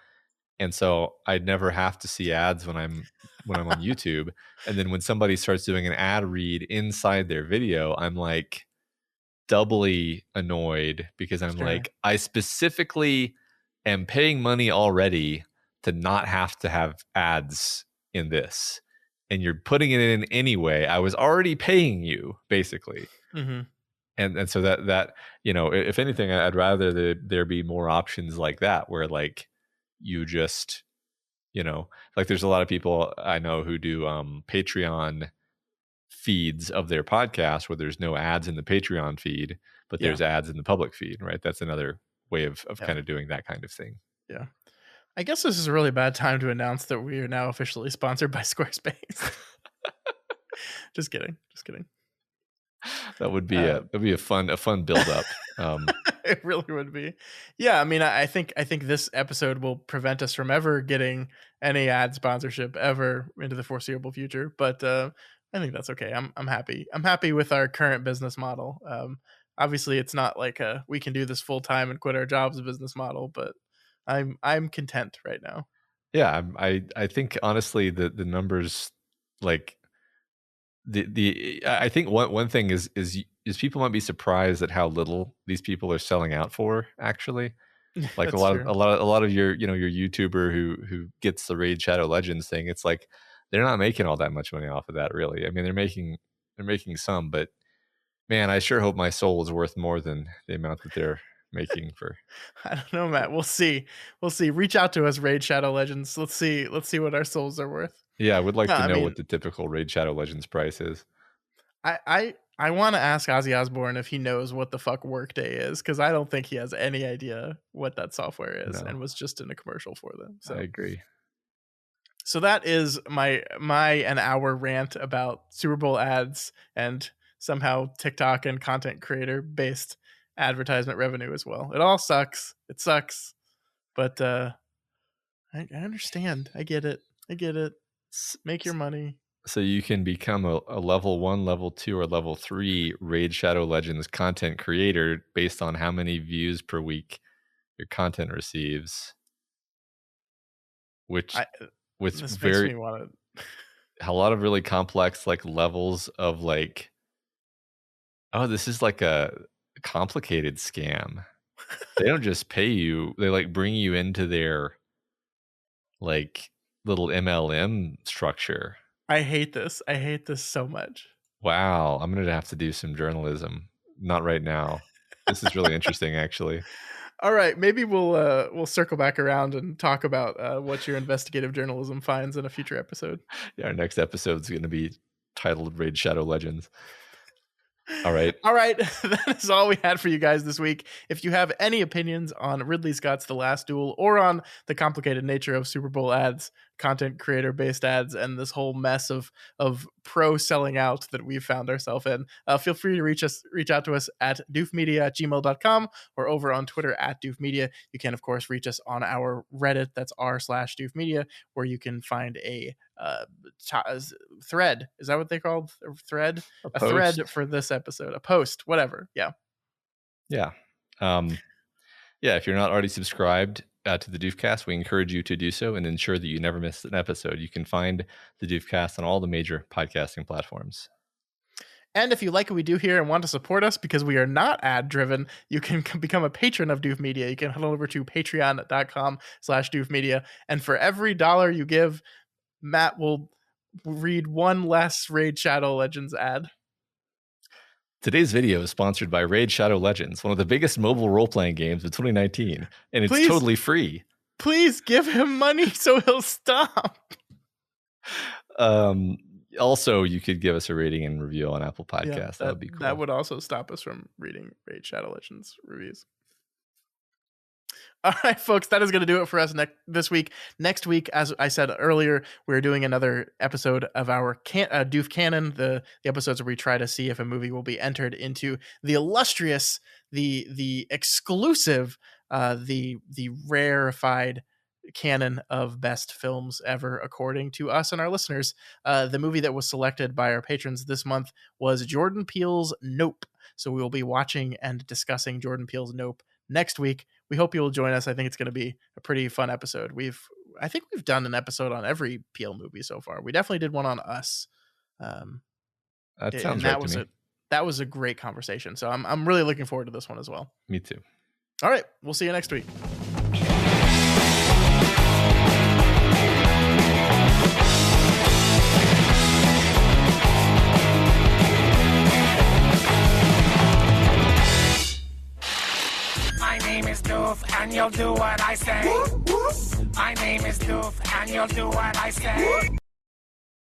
and so I'd never have to see ads when I'm on YouTube. And then when somebody starts doing an ad read inside their video, I'm like doubly annoyed, because I'm like, I specifically am paying money already to not have to have ads in this, and you're putting it in anyway. I was already paying you, basically. And so that if anything, I'd rather there be more options like that, where like you just like there's a lot of people I know who do Patreon feeds of their podcast where there's no ads in the Patreon feed, but there's ads in the public feed, right? That's another way of kind of doing that kind of thing.
Yeah. I guess this is a really bad time to announce that we are now officially sponsored by Squarespace. Just kidding.
That would be a fun build up.
It really would be. Yeah, I mean, I think this episode will prevent us from ever getting any ad sponsorship ever into the foreseeable future. But I think that's okay. I'm happy. I'm happy with our current business model. Obviously, it's not like we can do this full time and quit our jobs business model, but I'm content right now.
Yeah, I think honestly the numbers, like I think one thing is people might be surprised at how little these people are selling out for, actually. Like a lot of your your YouTuber who gets the Raid Shadow Legends thing, it's like they're not making all that much money off of that, really. I mean, they're making some, but man, I sure hope my soul is worth more than the amount that they're making for.
I don't know, Matt. We'll see. Reach out to us, Raid Shadow Legends. Let's see what our souls are worth.
Yeah, I would like to know what the typical Raid Shadow Legends price is.
I want to ask Ozzy Osbourne if he knows what the fuck Workday is, because I don't think he has any idea what that software is, and was just in a commercial for them. So
I agree.
So that is my an hour rant about Super Bowl ads and somehow TikTok and content creator based advertisement revenue as well. It all sucks. It sucks. But I understand. I get it. Make your money.
So you can become a level 1, level 2, or level 3 Raid Shadow Legends content creator based on how many views per week your content receives. which
this
with
makes me want to.
a lot of really complex like levels of like, oh, this is like a complicated scam. They don't just pay you; they like bring you into their like little MLM structure.
I hate this. I hate this so much.
Wow, I'm gonna have to do some journalism. Not right now. This is really interesting, actually.
All right, maybe we'll circle back around and talk about what your investigative journalism finds in a future episode.
Yeah, our next episode is going to be titled Raid Shadow Legends. All right.
That is all we had for you guys this week. If you have any opinions on Ridley Scott's The Last Duel or on the complicated nature of Super Bowl ads, content creator based ads, and this whole mess of pro selling out that we've found ourselves in, feel free to reach out to us at doofmedia@gmail.com or over on Twitter at doofmedia. You can of course reach us on our Reddit, that's r/doofmedia, where you can find a thread. Is that what they call a thread? A thread for this episode, a post, whatever. Yeah.
If you're not already subscribed to the Doofcast, we encourage you to do so and ensure that you never miss an episode. You can find the Doofcast on all the major podcasting platforms.
And if you like what we do here and want to support us because we are not ad driven, you can become a patron of Doof Media. You can head over to patreon.com/doofmedia. And for every $1 you give, Matt will read one less Raid Shadow Legends ad.
Today's video is sponsored by Raid Shadow Legends, one of the biggest mobile role-playing games of 2019, and it's totally free.
Please give him money so he'll stop.
Also, you could give us a rating and review on Apple Podcasts. That would be cool.
That would also stop us from reading Raid Shadow Legends reviews. All right, folks, that is going to do it for us this week. Next week, as I said earlier, we're doing another episode of our Doof Canon, the episodes where we try to see if a movie will be entered into the illustrious, the exclusive, the rarefied canon of best films ever, according to us and our listeners. The movie that was selected by our patrons this month was Jordan Peele's Nope. So we will be watching and discussing Jordan Peele's Nope next week. We hope you'll join us. I think it's going to be a pretty fun episode. I think we've done an episode on every Peele movie so far. We definitely did one on Us.
That sounds right to me.
That was a great conversation. So I'm really looking forward to this one as well.
Me too.
All right, we'll see you next week.
My name is Doof, and you'll do what I say. My name is Doof, and you'll do what I say.